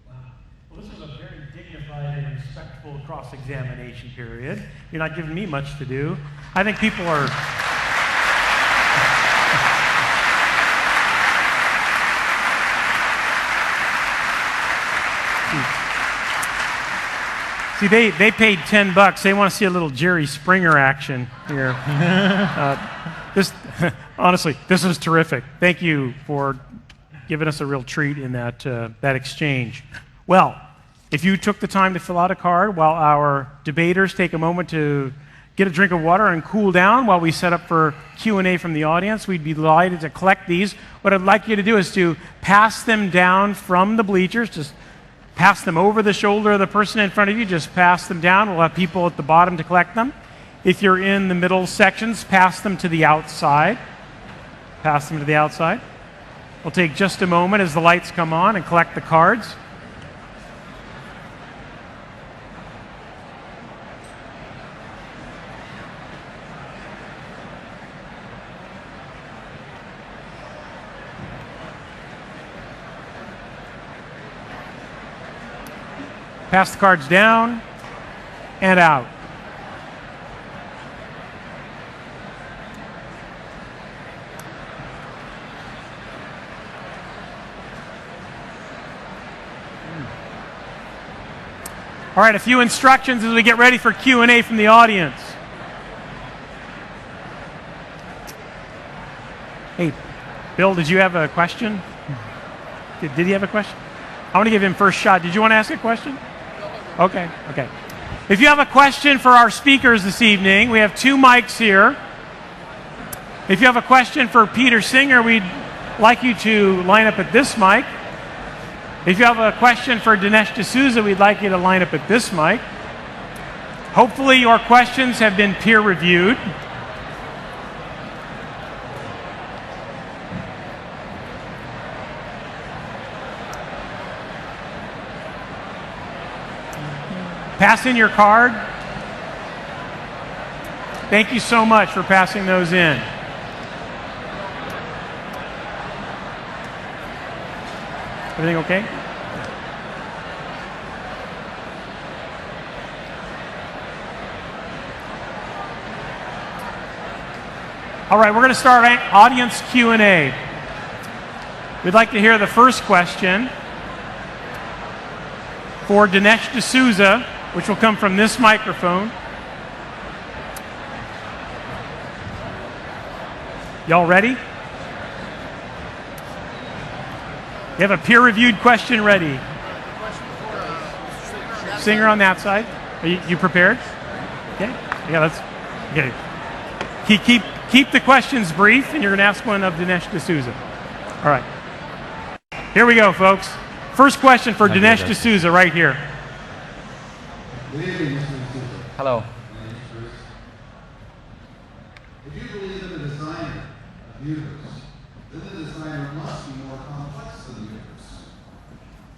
Wow. Well, this is a very dignified and respectful cross-examination period. You're not giving me much to do. I think people are... See, they paid $10. They want to see a little Jerry Springer action here. Honestly, this is terrific. Thank you for giving us a real treat in that exchange. Well, if you took the time to fill out a card while our debaters take a moment to get a drink of water and cool down while we set up for Q&A from the audience, we'd be delighted to collect these. What I'd like you to do is to pass them down from the bleachers. Just pass them over the shoulder of the person in front of you. Just pass them down. We'll have people at the bottom to collect them. If you're in the middle sections, pass them to the outside. Pass them to the outside. We'll take just a moment as the lights come on and collect the cards. Pass the cards down and out. All right, a few instructions as we get ready for Q&A from the audience. Hey, Bill, did you have a question? Did he have a question? I want to give him first shot. Did you want to ask a question? Okay. If you have a question for our speakers this evening, we have 2 mics here. If you have a question for Peter Singer, we'd like you to line up at this mic. If you have a question for Dinesh D'Souza, we'd like you to line up at this mic. Hopefully your questions have been peer-reviewed. Pass in your card. Thank you so much for passing those in. Everything okay? All right, we're going to start audience Q&A. We'd like to hear the first question for Dinesh D'Souza, which will come from this microphone. Y'all ready? You have a peer-reviewed question ready. Singer on that side. Are you prepared? Okay. Yeah, that's okay. Keep the questions brief, and you're going to ask one of Dinesh D'Souza. All right. Here we go, folks. First question for Dinesh D'Souza right here. Hello. If you believe in the designer of the universe, then the designer must be more complex than the universe.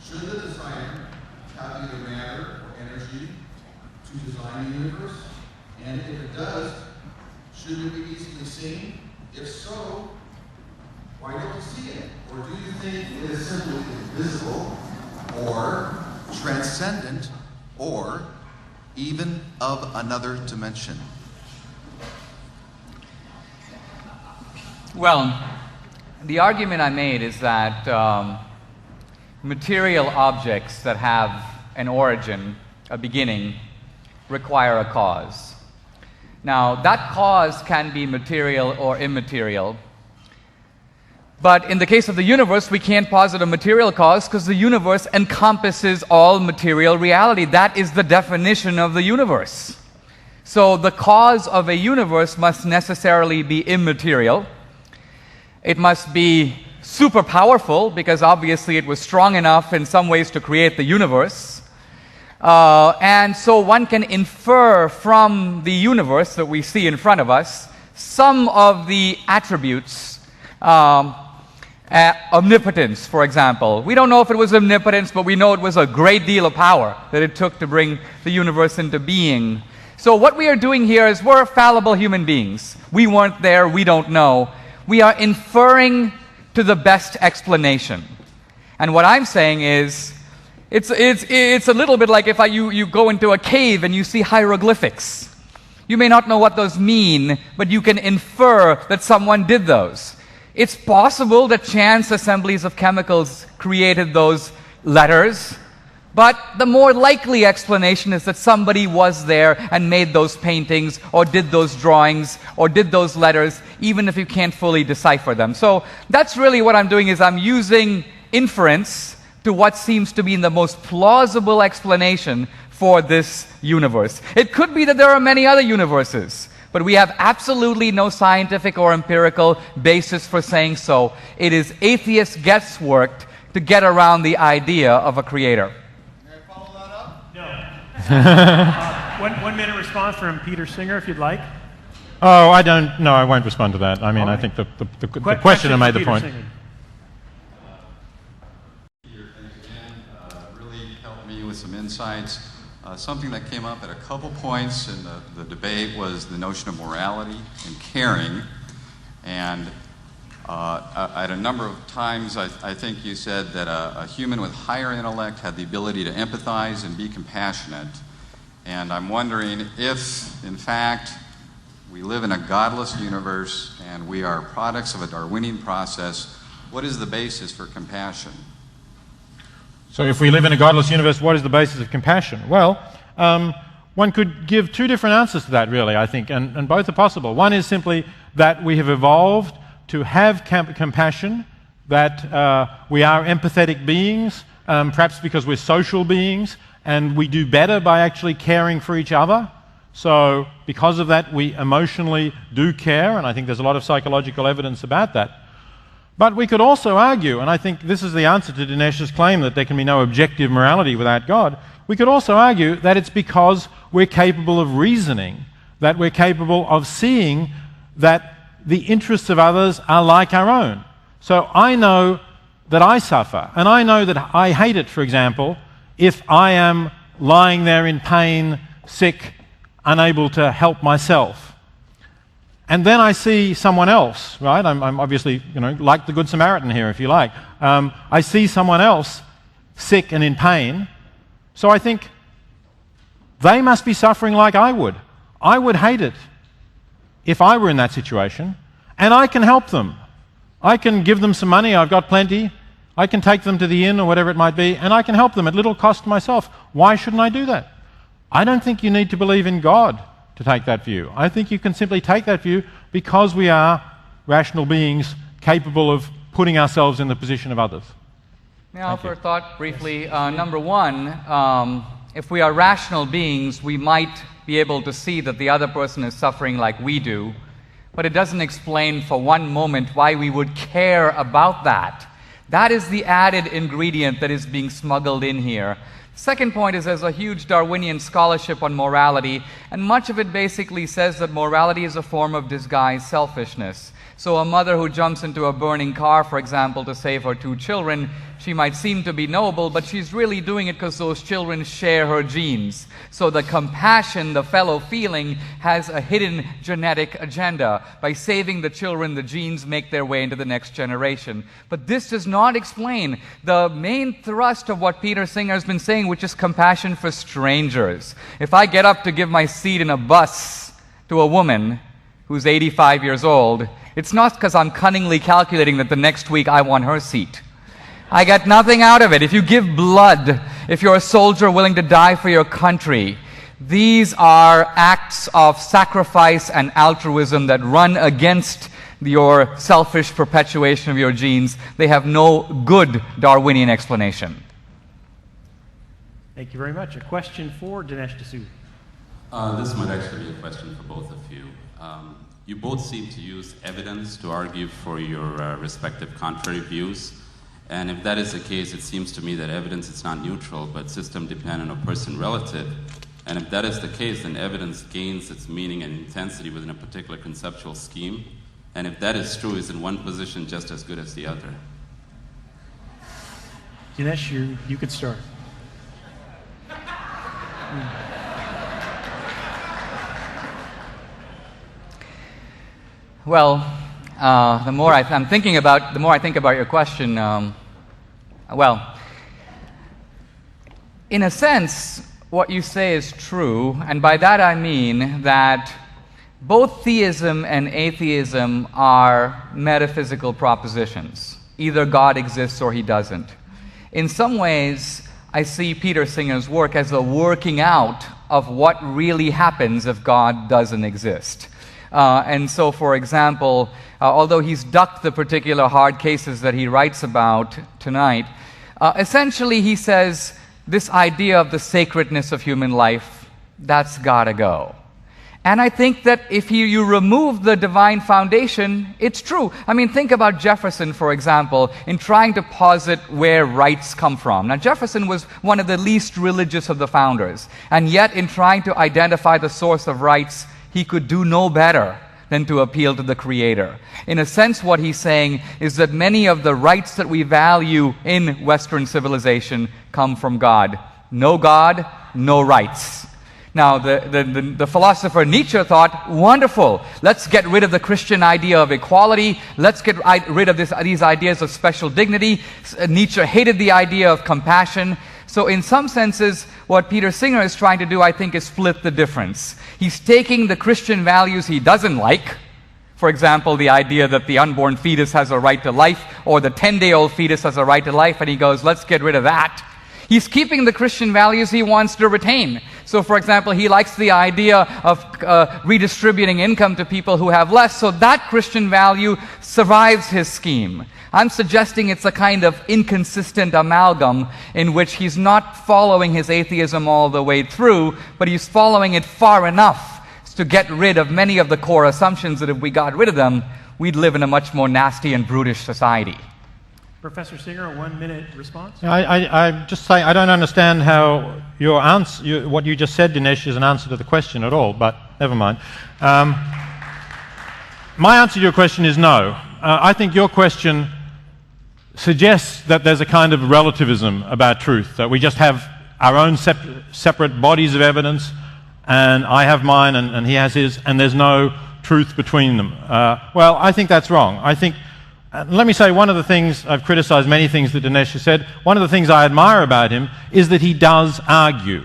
Should the designer have either matter or energy to design the universe? And if it does, should it be easily seen? If so, why don't we see it? Or do you think it is simply invisible, or transcendent, or even of another dimension? Well, the argument I made is that material objects that have an origin, a beginning, require a cause. Now, that cause can be material or immaterial. But in the case of the universe, we can't posit a material cause because the universe encompasses all material reality. That is the definition of the universe. So the cause of a universe must necessarily be immaterial. It must be super powerful because obviously it was strong enough in some ways to create the universe. And so one can infer from the universe that we see in front of us some of the attributes. Omnipotence, for example. We don't know if it was omnipotence, but we know it was a great deal of power that it took to bring the universe into being. So what we are doing here is we're fallible human beings. We weren't there, we don't know. We are inferring to the best explanation. And what I'm saying is, it's a little bit like if you go into a cave and you see hieroglyphics. You may not know what those mean, but you can infer that someone did those. It's possible that chance assemblies of chemicals created those letters, but the more likely explanation is that somebody was there and made those paintings or did those drawings or did those letters, even if you can't fully decipher them. So that's really what I'm doing, is I'm using inference to what seems to be the most plausible explanation for this universe. It could be that there are many other universes, but we have absolutely no scientific or empirical basis for saying so. It is atheist guesswork to get around the idea of a creator. Can I follow that up? No. 1 minute response from Peter Singer, if you'd like. Oh, I won't respond to that. I mean, I think the questioner made the Peter point. Singer. Peter, thanks again. Really helped me with some insights. Something that came up at a couple points in the debate was the notion of morality and caring. And at a number of times, I think you said that a human with higher intellect had the ability to empathize and be compassionate. And I'm wondering if, in fact, we live in a godless universe and we are products of a Darwinian process, what is the basis for compassion? So if we live in a godless universe, what is the basis of compassion? Well, one could give two different answers to that, really, I think, and both are possible. One is simply that we have evolved to have compassion, that we are empathetic beings, perhaps because we're social beings, and we do better by actually caring for each other. So because of that, we emotionally do care, and I think there's a lot of psychological evidence about that. But we could also argue, and I think this is the answer to Dinesh's claim that there can be no objective morality without God, we could also argue that it's because we're capable of reasoning, that we're capable of seeing that the interests of others are like our own. So I know that I suffer, and I know that I hate it, for example, if I am lying there in pain, sick, unable to help myself. And then I see someone else, right? I'm obviously, like the Good Samaritan here, if you like. I see someone else sick and in pain, so I think they must be suffering like I would. I would hate it if I were in that situation, and I can help them. I can give them some money, I've got plenty. I can take them to the inn or whatever it might be, and I can help them at little cost to myself. Why shouldn't I do that? I don't think you need to believe in God to take that view. I think you can simply take that view because we are rational beings capable of putting ourselves in the position of others. Now, for thought briefly, number one, if we are rational beings, we might be able to see that the other person is suffering like we do, but it doesn't explain for one moment why we would care about that. That is the added ingredient that is being smuggled in here. Second point is there's a huge Darwinian scholarship on morality, and much of it basically says that morality is a form of disguised selfishness. So a mother who jumps into a burning car, for example, to save her 2 children, she might seem to be noble, but she's really doing it because those children share her genes. So the compassion, the fellow feeling, has a hidden genetic agenda. By saving the children, the genes make their way into the next generation. But this does not explain the main thrust of what Peter Singer has been saying, which is compassion for strangers. If I get up to give my seat in a bus to a woman who's 85 years old, it's not because I'm cunningly calculating that the next week I want her seat. I get nothing out of it. If you give blood, if you're a soldier willing to die for your country, these are acts of sacrifice and altruism that run against your selfish perpetuation of your genes. They have no good Darwinian explanation. Thank you very much. A question for Dinesh D'Souza. This might actually be a question for both of you. You both seem to use evidence to argue for your respective contrary views. And if that is the case, it seems to me that evidence is not neutral, but system-dependent or person-relative. And if that is the case, then evidence gains its meaning and intensity within a particular conceptual scheme. And if that is true, is in one position just as good as the other? Dinesh, you could start. Well, the more I think about your question, well, in a sense, what you say is true, and by that I mean that both theism and atheism are metaphysical propositions. Either God exists or he doesn't. In some ways, I see Peter Singer's work as a working out of what really happens if God doesn't exist. And so, for example, although he's ducked the particular hard cases that he writes about tonight, essentially he says this idea of the sacredness of human life, that's gotta go. And I think that if you remove the divine foundation, it's true. I mean, think about Jefferson, for example, in trying to posit where rights come from. Now, Jefferson was one of the least religious of the founders, and yet in trying to identify the source of rights, he could do no better than to appeal to the Creator. In a sense, what he's saying is that many of the rights that we value in Western civilization come from God. No God, no rights. Now, the philosopher Nietzsche thought, wonderful, let's get rid of the Christian idea of equality, let's get rid of these ideas of special dignity. Nietzsche hated the idea of compassion. So in some senses, what Peter Singer is trying to do, I think, is split the difference. He's taking the Christian values he doesn't like, for example, the idea that the unborn fetus has a right to life, or the 10-day-old fetus has a right to life, and he goes, let's get rid of that. He's keeping the Christian values he wants to retain. So, for example, he likes the idea of redistributing income to people who have less, so that Christian value survives his scheme. I'm suggesting it's a kind of inconsistent amalgam in which he's not following his atheism all the way through, but he's following it far enough to get rid of many of the core assumptions that if we got rid of them, we'd live in a much more nasty and brutish society. Professor Singer, a 1-minute response? I just say I don't understand how your answer, what you just said, Dinesh, is an answer to the question at all, but never mind. My answer to your question is no. I think your question suggests that there's a kind of relativism about truth, that we just have our own separate bodies of evidence, and I have mine and he has his, and there's no truth between them. Well, I think that's wrong. I think, let me say, one of the things, I've criticized many things that Dinesh has said, one of the things I admire about him is that he does argue.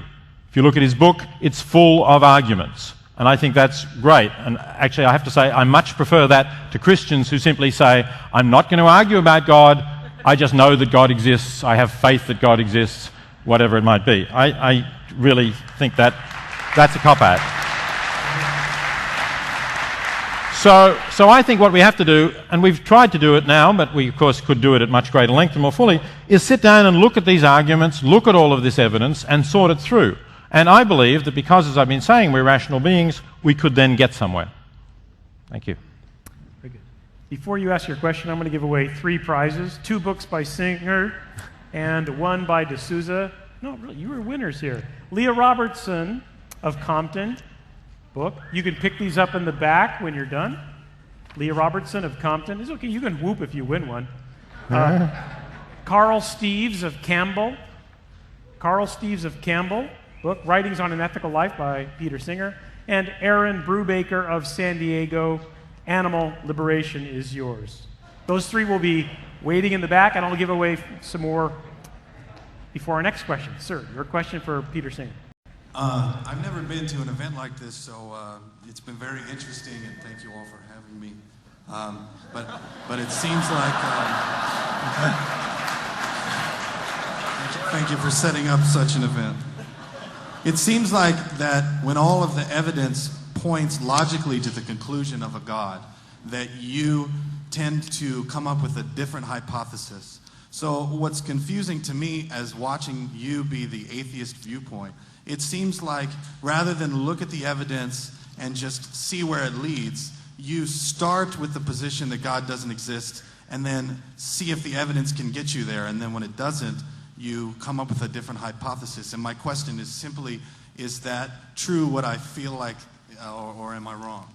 If you look at his book, it's full of arguments. And I think that's great. And actually, I have to say, I much prefer that to Christians who simply say, I'm not going to argue about God, I just know that God exists, I have faith that God exists, whatever it might be. I really think that that's a cop-out. So I think what we have to do, and we've tried to do it now, but we of course could do it at much greater length and more fully, is sit down and look at these arguments, look at all of this evidence, and sort it through. And I believe that because, as I've been saying, we're rational beings, we could then get somewhere. Thank you. Very good. Before you ask your question, I'm going to give away 3 prizes, 2 books by Singer and 1 by D'Souza. No, really, you were winners here. Leah Robertson of Compton book. You can pick these up in the back when you're done. Leah Robertson of Compton. It's okay, you can whoop if you win one. Carl Steeves of Campbell. Carl Steeves of Campbell book, Writings on an Ethical Life by Peter Singer. And Aaron Brubaker of San Diego, Animal Liberation is Yours. Those 3 will be waiting in the back, and I'll give away some more before our next question. Sir, your question for Peter Singer. I've never been to an event like this, so it's been very interesting, and thank you all for having me. But it seems like thank you for setting up such an event. It seems like that when all of the evidence points logically to the conclusion of a God, that you tend to come up with a different hypothesis. So what's confusing to me as watching you be the atheist viewpoint, it seems like rather than look at the evidence and just see where it leads, you start with the position that God doesn't exist and then see if the evidence can get you there, and then when it doesn't, you come up with a different hypothesis. And my question is simply, is that true what I feel like, or am I wrong?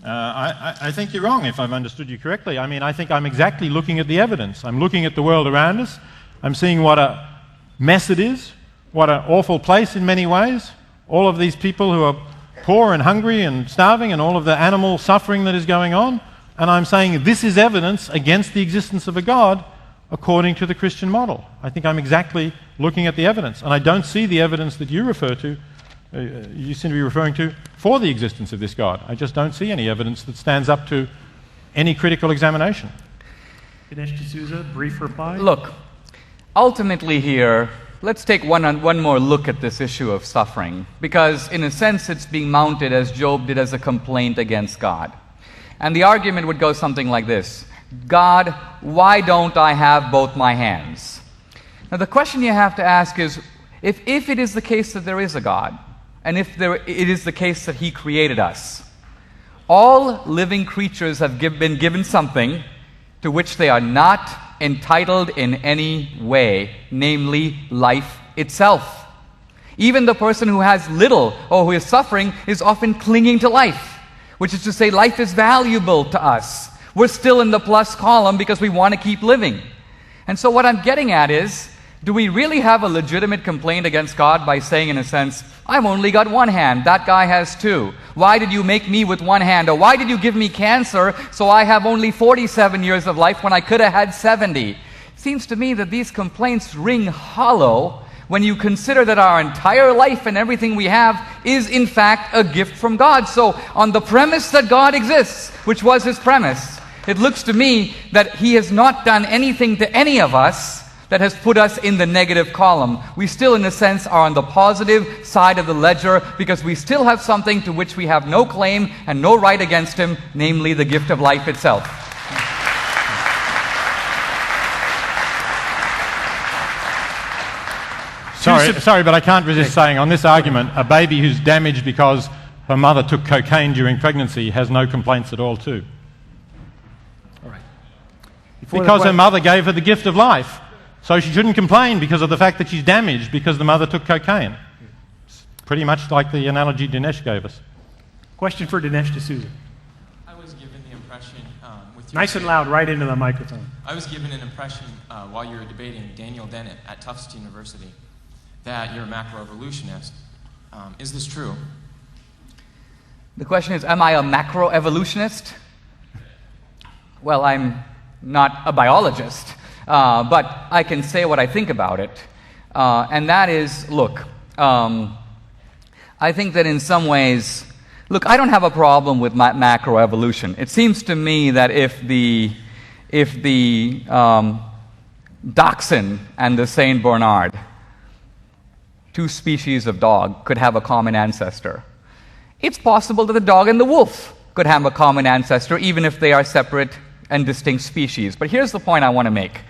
I think you're wrong if I've understood you correctly. I mean, I think I'm exactly looking at the evidence. I'm looking at the world around us. I'm seeing what a mess it is, what an awful place in many ways. All of these people who are poor and hungry and starving, and all of the animal suffering that is going on. And I'm saying this is evidence against the existence of a God according to the Christian model. I think I'm exactly looking at the evidence. And I don't see the evidence that you refer to, you seem to be referring to, for the existence of this God. I just don't see any evidence that stands up to any critical examination. Dinesh D'Souza, brief reply. Look, ultimately here, let's take one more look at this issue of suffering, because in a sense it's being mounted, as Job did, as a complaint against God. And the argument would go something like this: God, why don't I have both my hands? Now the question you have to ask is, if it is the case that there is a God, and if it is the case that He created us, all living creatures have been given something to which they are not entitled in any way, namely life itself. Even the person who has little or who is suffering is often clinging to life, which is to say life is valuable to us. We're still in the plus column because we want to keep living. And so what I'm getting at is, do we really have a legitimate complaint against God by saying, in a sense, I've only got one hand, that guy has 2. Why did you make me with one hand? Or why did you give me cancer so I have only 47 years of life when I could have had 70? It seems to me that these complaints ring hollow when you consider that our entire life and everything we have is in fact a gift from God. So on the premise that God exists, which was His premise, it looks to me that He has not done anything to any of us that has put us in the negative column. We still, in a sense, are on the positive side of the ledger because we still have something to which we have no claim and no right against Him, namely the gift of life itself. Sorry, but I can't resist saying on this argument, a baby who's damaged because her mother took cocaine during pregnancy has no complaints at all too. All right. Because her mother gave her the gift of life. So she shouldn't complain because of the fact that she's damaged because the mother took cocaine. It's pretty much like the analogy Dinesh gave us. Question for Dinesh D'Souza. I was given the impression with Nice and loud, right into the microphone. I was given an impression while you were debating Daniel Dennett at Tufts University that you're a macroevolutionist. Is this true? The question is, am I a macroevolutionist? Well, I'm not a biologist. But I can say what I think about it, and that is, look, I think that in some ways, look, I don't have a problem with macroevolution. It seems to me that if the dachshund and the Saint Bernard, 2 species of dog, could have a common ancestor, it's possible that the dog and the wolf could have a common ancestor, even if they are separate and distinct species. But here's the point I want to make.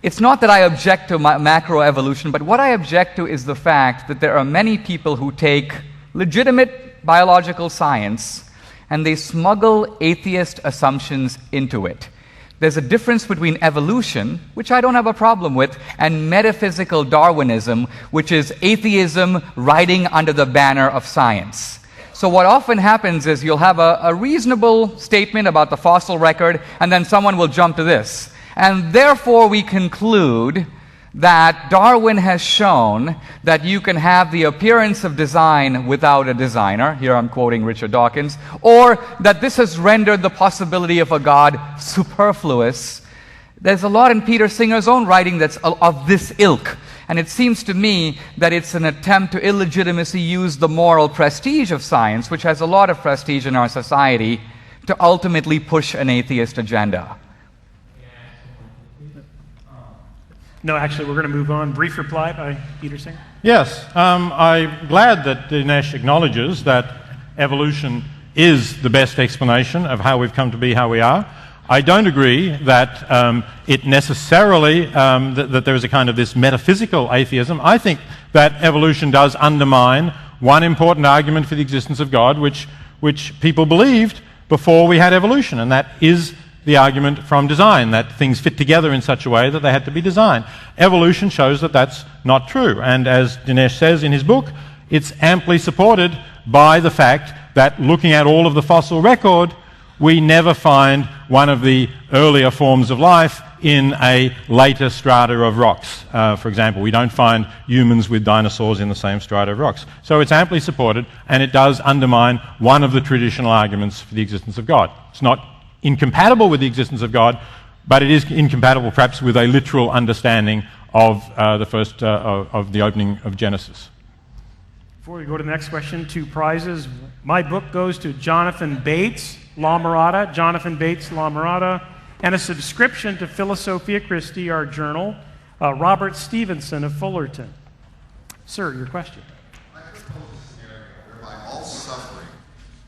It's not that I object to macroevolution, but what I object to is the fact that there are many people who take legitimate biological science and they smuggle atheist assumptions into it. There's a difference between evolution, which I don't have a problem with, and metaphysical Darwinism, which is atheism riding under the banner of science. So what often happens is you'll have a reasonable statement about the fossil record, and then someone will jump to this. And therefore we conclude that Darwin has shown that you can have the appearance of design without a designer. Here I'm quoting Richard Dawkins. Or that this has rendered the possibility of a God superfluous. There's a lot in Peter Singer's own writing that's of this ilk. And it seems to me that it's an attempt to illegitimately use the moral prestige of science, which has a lot of prestige in our society, to ultimately push an atheist agenda. No, actually, we're going to move on. Brief reply by Peter Singer. Yes, I'm glad that Dinesh acknowledges that evolution is the best explanation of how we've come to be how we are. I don't agree that it necessarily, that there is a kind of this metaphysical atheism. I think that evolution does undermine one important argument for the existence of God, which people believed before we had evolution, and that is the argument from design, that things fit together in such a way that they had to be designed. Evolution shows that that's not true, and as Dinesh says in his book, it's amply supported by the fact that looking at all of the fossil record, we never find one of the earlier forms of life in a later strata of rocks. For example, we don't find humans with dinosaurs in the same strata of rocks. So it's amply supported, and it does undermine one of the traditional arguments for the existence of God. It's not incompatible with the existence of God, but it is incompatible perhaps with a literal understanding of of the opening of Genesis. Before we go to the next question, 2 prizes. My book goes to Jonathan Bates, La Mirada, Jonathan Bates, La Mirada, and a subscription to Philosophia Christi, our journal, Robert Stevenson of Fullerton. Sir, your question. I propose a scenario whereby all suffering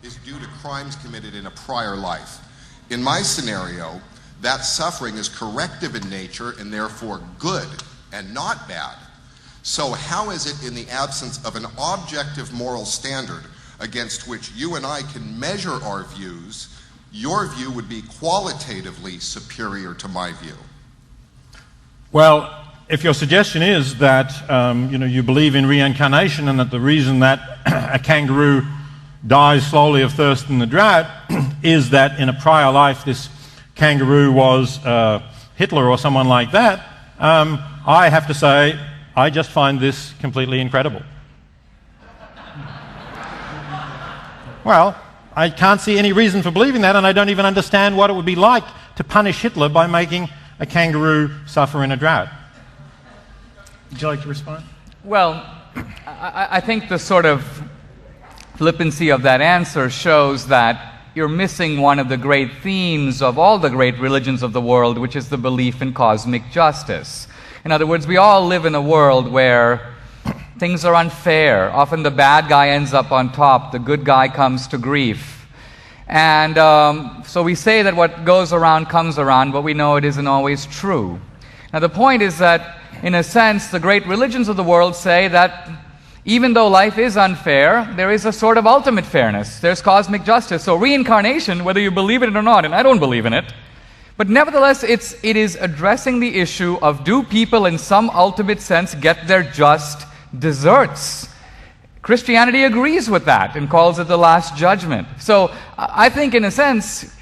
is due to crimes committed in a prior life. In my scenario, that suffering is corrective in nature and therefore good and not bad. So how is it, in the absence of an objective moral standard against which you and I can measure our views, your view would be qualitatively superior to my view? Well, if your suggestion is that you believe in reincarnation and that the reason that a kangaroo dies slowly of thirst in the drought is that in a prior life this kangaroo was Hitler or someone like that, I have to say I just find this completely incredible. Well, I can't see any reason for believing that, and I don't even understand what it would be like to punish Hitler by making a kangaroo suffer in a drought. Would you like to respond? Well, I think the sort of flippancy of that answer shows that you're missing one of the great themes of all the great religions of the world, which is the belief in cosmic justice. In other words, we all live in a world where things are unfair. Often the bad guy ends up on top, the good guy comes to grief. And so we say that what goes around comes around, but we know it isn't always true. Now the point is that, in a sense, the great religions of the world say that even though life is unfair, there is a sort of ultimate fairness. There's cosmic justice. So reincarnation, whether you believe in it or not, and I don't believe in it, but nevertheless it is addressing the issue of, do people in some ultimate sense get their just deserts? Christianity agrees with that and calls it the last judgment. So I think, in a sense,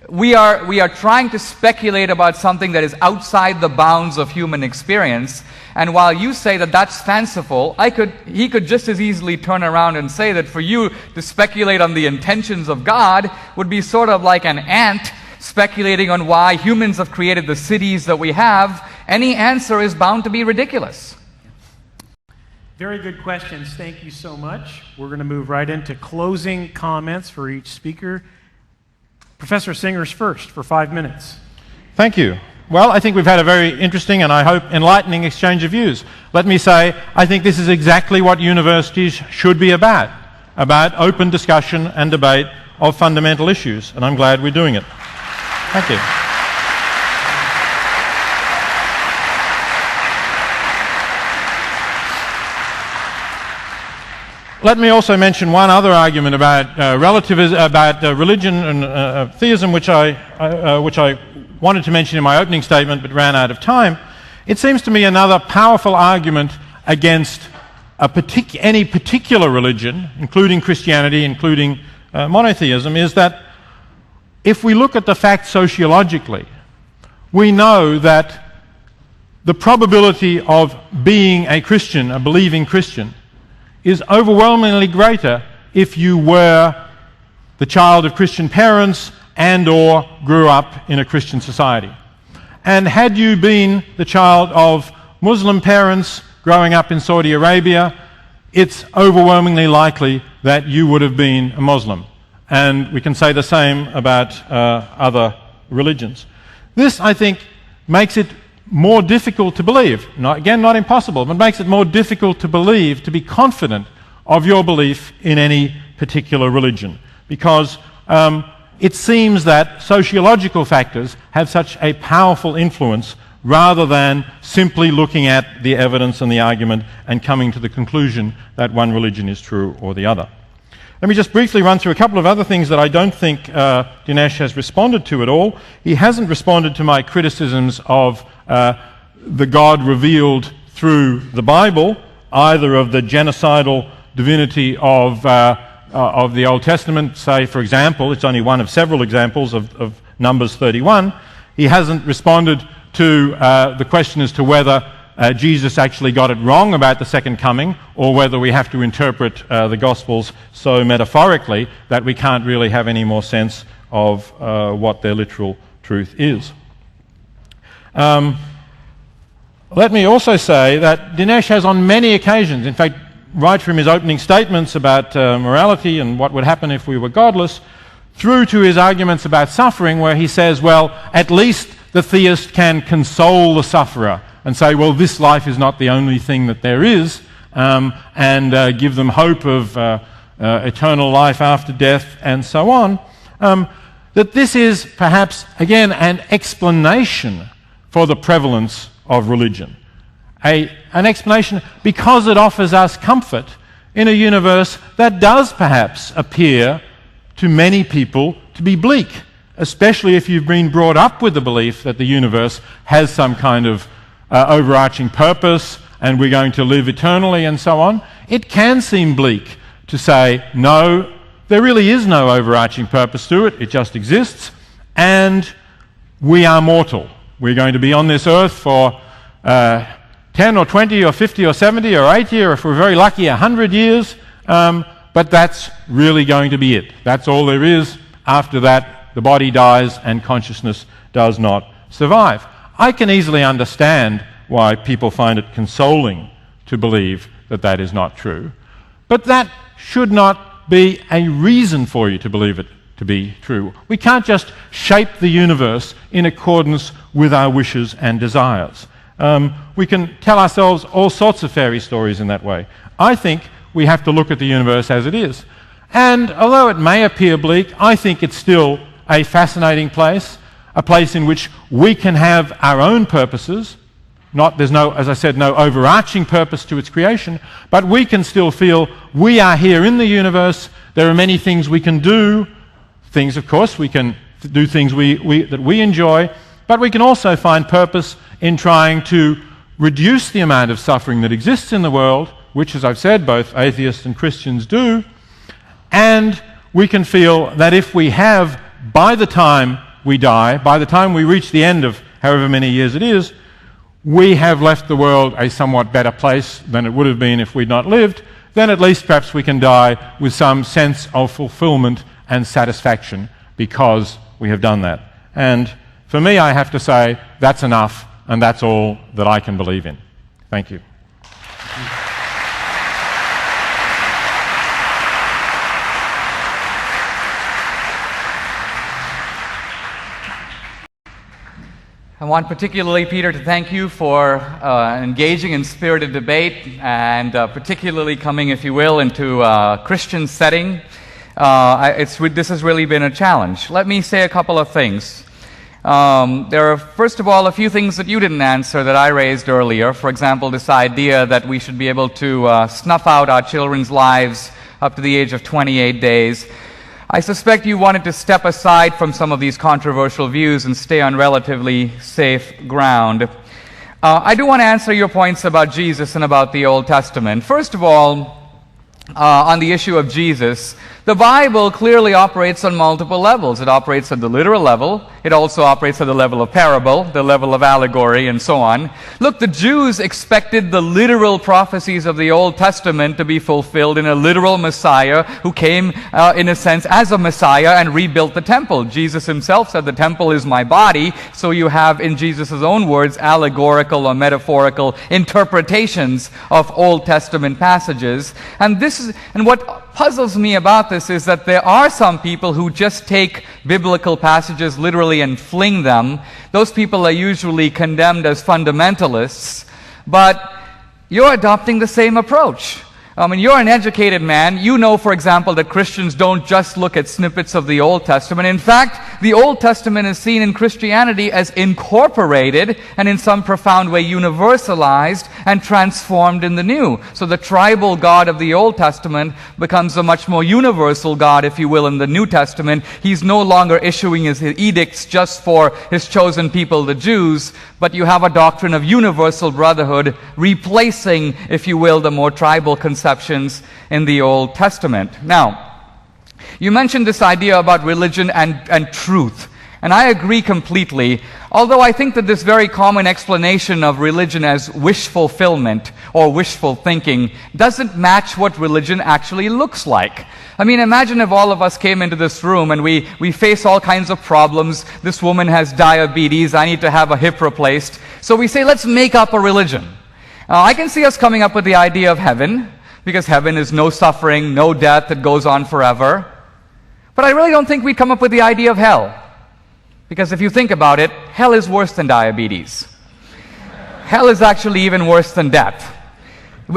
we are trying to speculate about something that is outside the bounds of human experience. And while you say that that's fanciful, he could just as easily turn around and say that for you to speculate on the intentions of God would be sort of like an ant speculating on why humans have created the cities that we have. Any answer is bound to be ridiculous. Very good questions. Thank you so much. We're going to move right into closing comments for each speaker. Professor Singer's first for 5 minutes. Thank you. Well, I think we've had a very interesting and, I hope, enlightening exchange of views. Let me say, I think this is exactly what universities should be about open discussion and debate of fundamental issues, and I'm glad we're doing it. Thank you. Let me also mention one other argument about relativism, about religion and theism, which I wanted to mention in my opening statement but ran out of time. It seems to me another powerful argument against any particular religion, including Christianity, including monotheism, is that if we look at the facts sociologically, we know that the probability of being a Christian, a believing Christian, is overwhelmingly greater if you were the child of Christian parents and or grew up in a Christian society. And had you been the child of Muslim parents growing up in Saudi Arabia, it's overwhelmingly likely that you would have been a Muslim. And we can say the same about other religions. This, I think, makes it more difficult to believe. Not impossible, but makes it more difficult to believe, to be confident of your belief in any particular religion. Because it seems that sociological factors have such a powerful influence rather than simply looking at the evidence and the argument and coming to the conclusion that one religion is true or the other. Let me just briefly run through a couple of other things that I don't think Dinesh has responded to at all. He hasn't responded to my criticisms of the God revealed through the Bible, either of the genocidal divinity of the Old Testament. Say, for example, it's only one of several examples of Numbers 31. He hasn't responded to the question as to whether Jesus actually got it wrong about the second coming, or whether we have to interpret the Gospels so metaphorically that we can't really have any more sense of what their literal truth is. Let me also say that Dinesh has on many occasions, in fact, right from his opening statements about morality and what would happen if we were godless, through to his arguments about suffering, where he says, well, at least the theist can console the sufferer and say, well, this life is not the only thing that there is, and give them hope of eternal life after death and so on, that this is perhaps, again, an explanation for the prevalence of religion. An explanation because it offers us comfort in a universe that does perhaps appear to many people to be bleak, especially if you've been brought up with the belief that the universe has some kind of overarching purpose and we're going to live eternally and so on. It can seem bleak to say, no, there really is no overarching purpose to it, it just exists, and we are mortal. We're going to be on this earth for 10 or 20 or 50 or 70 or 80 or, if we're very lucky, 100 years, but that's really going to be it. That's all there is. After that, the body dies and consciousness does not survive. I can easily understand why people find it consoling to believe that that is not true, but that should not be a reason for you to believe it to be true. We can't just shape the universe in accordance with our wishes and desires. We can tell ourselves all sorts of fairy stories in that way. I think we have to look at the universe as it is. And although it may appear bleak, I think it's still a fascinating place, a place in which we can have our own purposes. There's no, as I said, no overarching purpose to its creation, but we can still feel we are here in the universe. There are many things we can do. Things, of course, we can do things that we enjoy, but we can also find purpose in trying to reduce the amount of suffering that exists in the world, which, as I've said, both atheists and Christians do, and we can feel that if we have, by the time we die, by the time we reach the end of however many years it is, we have left the world a somewhat better place than it would have been if we'd not lived, then at least perhaps we can die with some sense of fulfillment and satisfaction because we have done that. And for me, I have to say, that's enough, and that's all that I can believe in. Thank you. I want particularly, Peter, to thank you for engaging in spirited debate and particularly coming, if you will, into a Christian setting. This has really been a challenge. Let me say a couple of things. There are, first of all, a few things that you didn't answer that I raised earlier. For example, this idea that we should be able to snuff out our children's lives up to the age of 28 days. I suspect you wanted to step aside from some of these controversial views and stay on relatively safe ground. I do want to answer your points about Jesus and about the Old Testament. First of all, on the issue of Jesus, the Bible clearly operates on multiple levels. It operates at the literal level. It also operates at the level of parable, the level of allegory, and so on. Look, the Jews expected the literal prophecies of the Old Testament to be fulfilled in a literal Messiah who came, in a sense, as a Messiah and rebuilt the temple. Jesus himself said, "The temple is my body." So you have, in Jesus' own words, allegorical or metaphorical interpretations of Old Testament passages. And what puzzles me about this is that there are some people who just take biblical passages literally and fling them. Those people are usually condemned as fundamentalists, but you're adopting the same approach. You're an educated man. You know, for example, that Christians don't just look at snippets of the Old Testament. In fact, the Old Testament is seen in Christianity as incorporated and in some profound way universalized and transformed in the New. So the tribal God of the Old Testament becomes a much more universal God, if you will, in the New Testament. He's no longer issuing his edicts just for his chosen people, the Jews, but you have a doctrine of universal brotherhood replacing, if you will, the more tribal conceptions in the Old Testament. Now, you mentioned this idea about religion and truth, and I agree completely, although I think that this very common explanation of religion as wish fulfillment or wishful thinking doesn't match what religion actually looks like. Imagine if all of us came into this room and we face all kinds of problems. This woman has diabetes, I need to have a hip replaced. So we say, let's make up a religion. I can see us coming up with the idea of heaven, because heaven is no suffering, no death that goes on forever. But I really don't think we'd come up with the idea of hell. Because if you think about it, hell is worse than diabetes. Hell is actually even worse than death.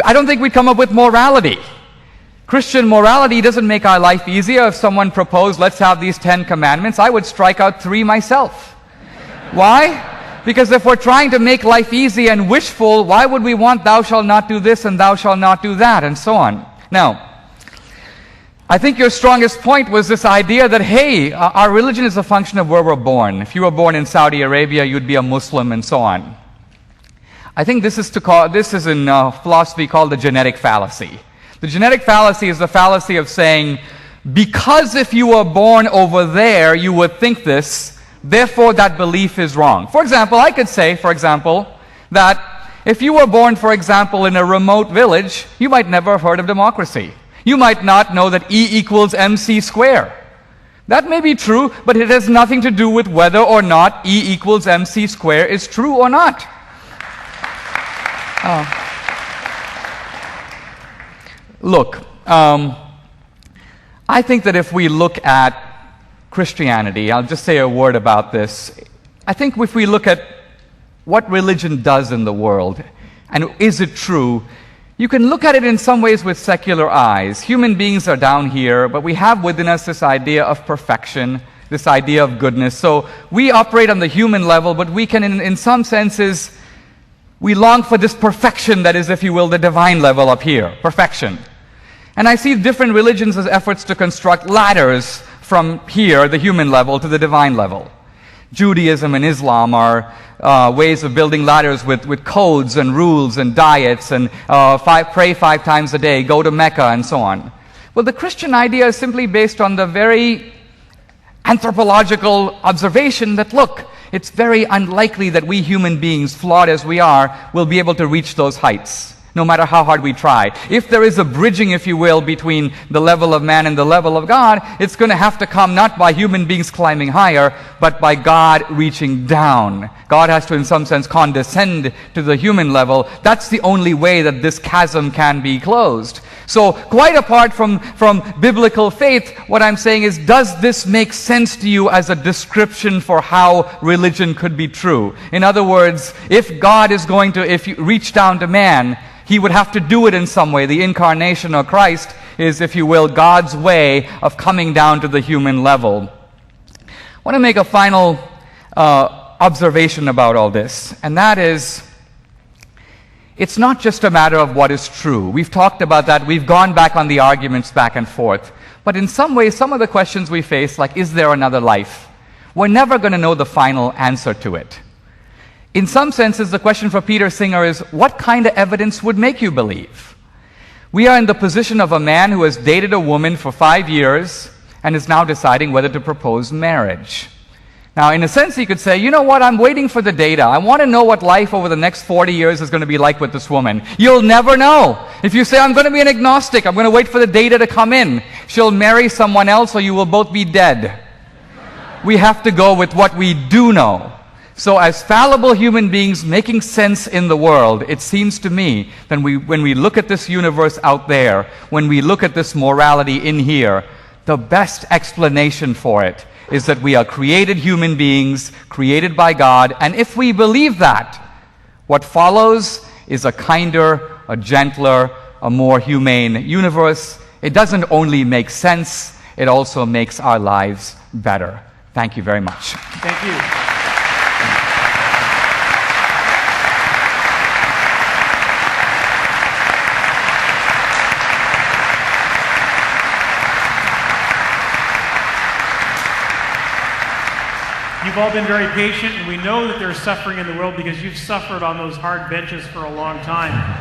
I don't think we'd come up with morality. Christian morality doesn't make our life easier. If someone proposed, let's have these 10 commandments, I would strike out 3 myself. Why? Because if we're trying to make life easy and wishful, why would we want thou shalt not do this and thou shalt not do that, and so on? Now, I think your strongest point was this idea that, hey, our religion is a function of where we're born. If you were born in Saudi Arabia, you'd be a Muslim, and so on. I think this is in philosophy called the genetic fallacy. The genetic fallacy is the fallacy of saying, because if you were born over there, you would think this, therefore that belief is wrong. For example, I could say, that if you were born, for example, in a remote village, you might never have heard of democracy. You might not know that E equals MC square. That may be true, but it has nothing to do with whether or not E equals MC square is true or not. Look, I think that if we look at Christianity, I'll just say a word about this. I think if we look at what religion does in the world, and is it true, you can look at it in some ways with secular eyes. Human beings are down here, but we have within us this idea of perfection, this idea of goodness. So we operate on the human level, but we can, in some senses, we long for this perfection that is, if you will, the divine level up here, perfection. And I see different religions as efforts to construct ladders from here, the human level, to the divine level. Judaism and Islam are ways of building ladders with codes and rules and diets and pray 5 times a day, go to Mecca, and so on. Well, the Christian idea is simply based on the very anthropological observation that, look, it's very unlikely that we human beings, flawed as we are, will be able to reach those heights, no matter how hard we try. If there is a bridging, if you will, between the level of man and the level of God, it's going to have to come not by human beings climbing higher, but by God reaching down. God has to, in some sense, condescend to the human level. That's the only way that this chasm can be closed. So, quite apart from biblical faith, what I'm saying is, does this make sense to you as a description for how religion could be true? In other words, if God is going to, if you reach down to man, he would have to do it in some way, the incarnation or Christ. is, if you will, God's way of coming down to the human level. I want to make a final observation about all this, and that is, it's not just a matter of what is true. We've talked about that. We've gone back on the arguments back and forth. But in some ways, some of the questions we face, like, is there another life? We're never going to know the final answer to it. In some senses, the question for Peter Singer is, what kind of evidence would make you believe? We are in the position of a man who has dated a woman for 5 years and is now deciding whether to propose marriage. Now, in a sense, he could say, you know what, I'm waiting for the data. I want to know what life over the next 40 years is going to be like with this woman. You'll never know. If you say, I'm going to be an agnostic, I'm going to wait for the data to come in, she'll marry someone else or you will both be dead. We have to go with what we do know. So as fallible human beings making sense in the world, it seems to me that when we look at this universe out there, when we look at this morality in here, the best explanation for it is that we are created human beings, created by God, and if we believe that, what follows is a kinder, a gentler, a more humane universe. It doesn't only make sense, it also makes our lives better. Thank you very much. Thank you. You've all been very patient, and we know that there's suffering in the world because you've suffered on those hard benches for a long time.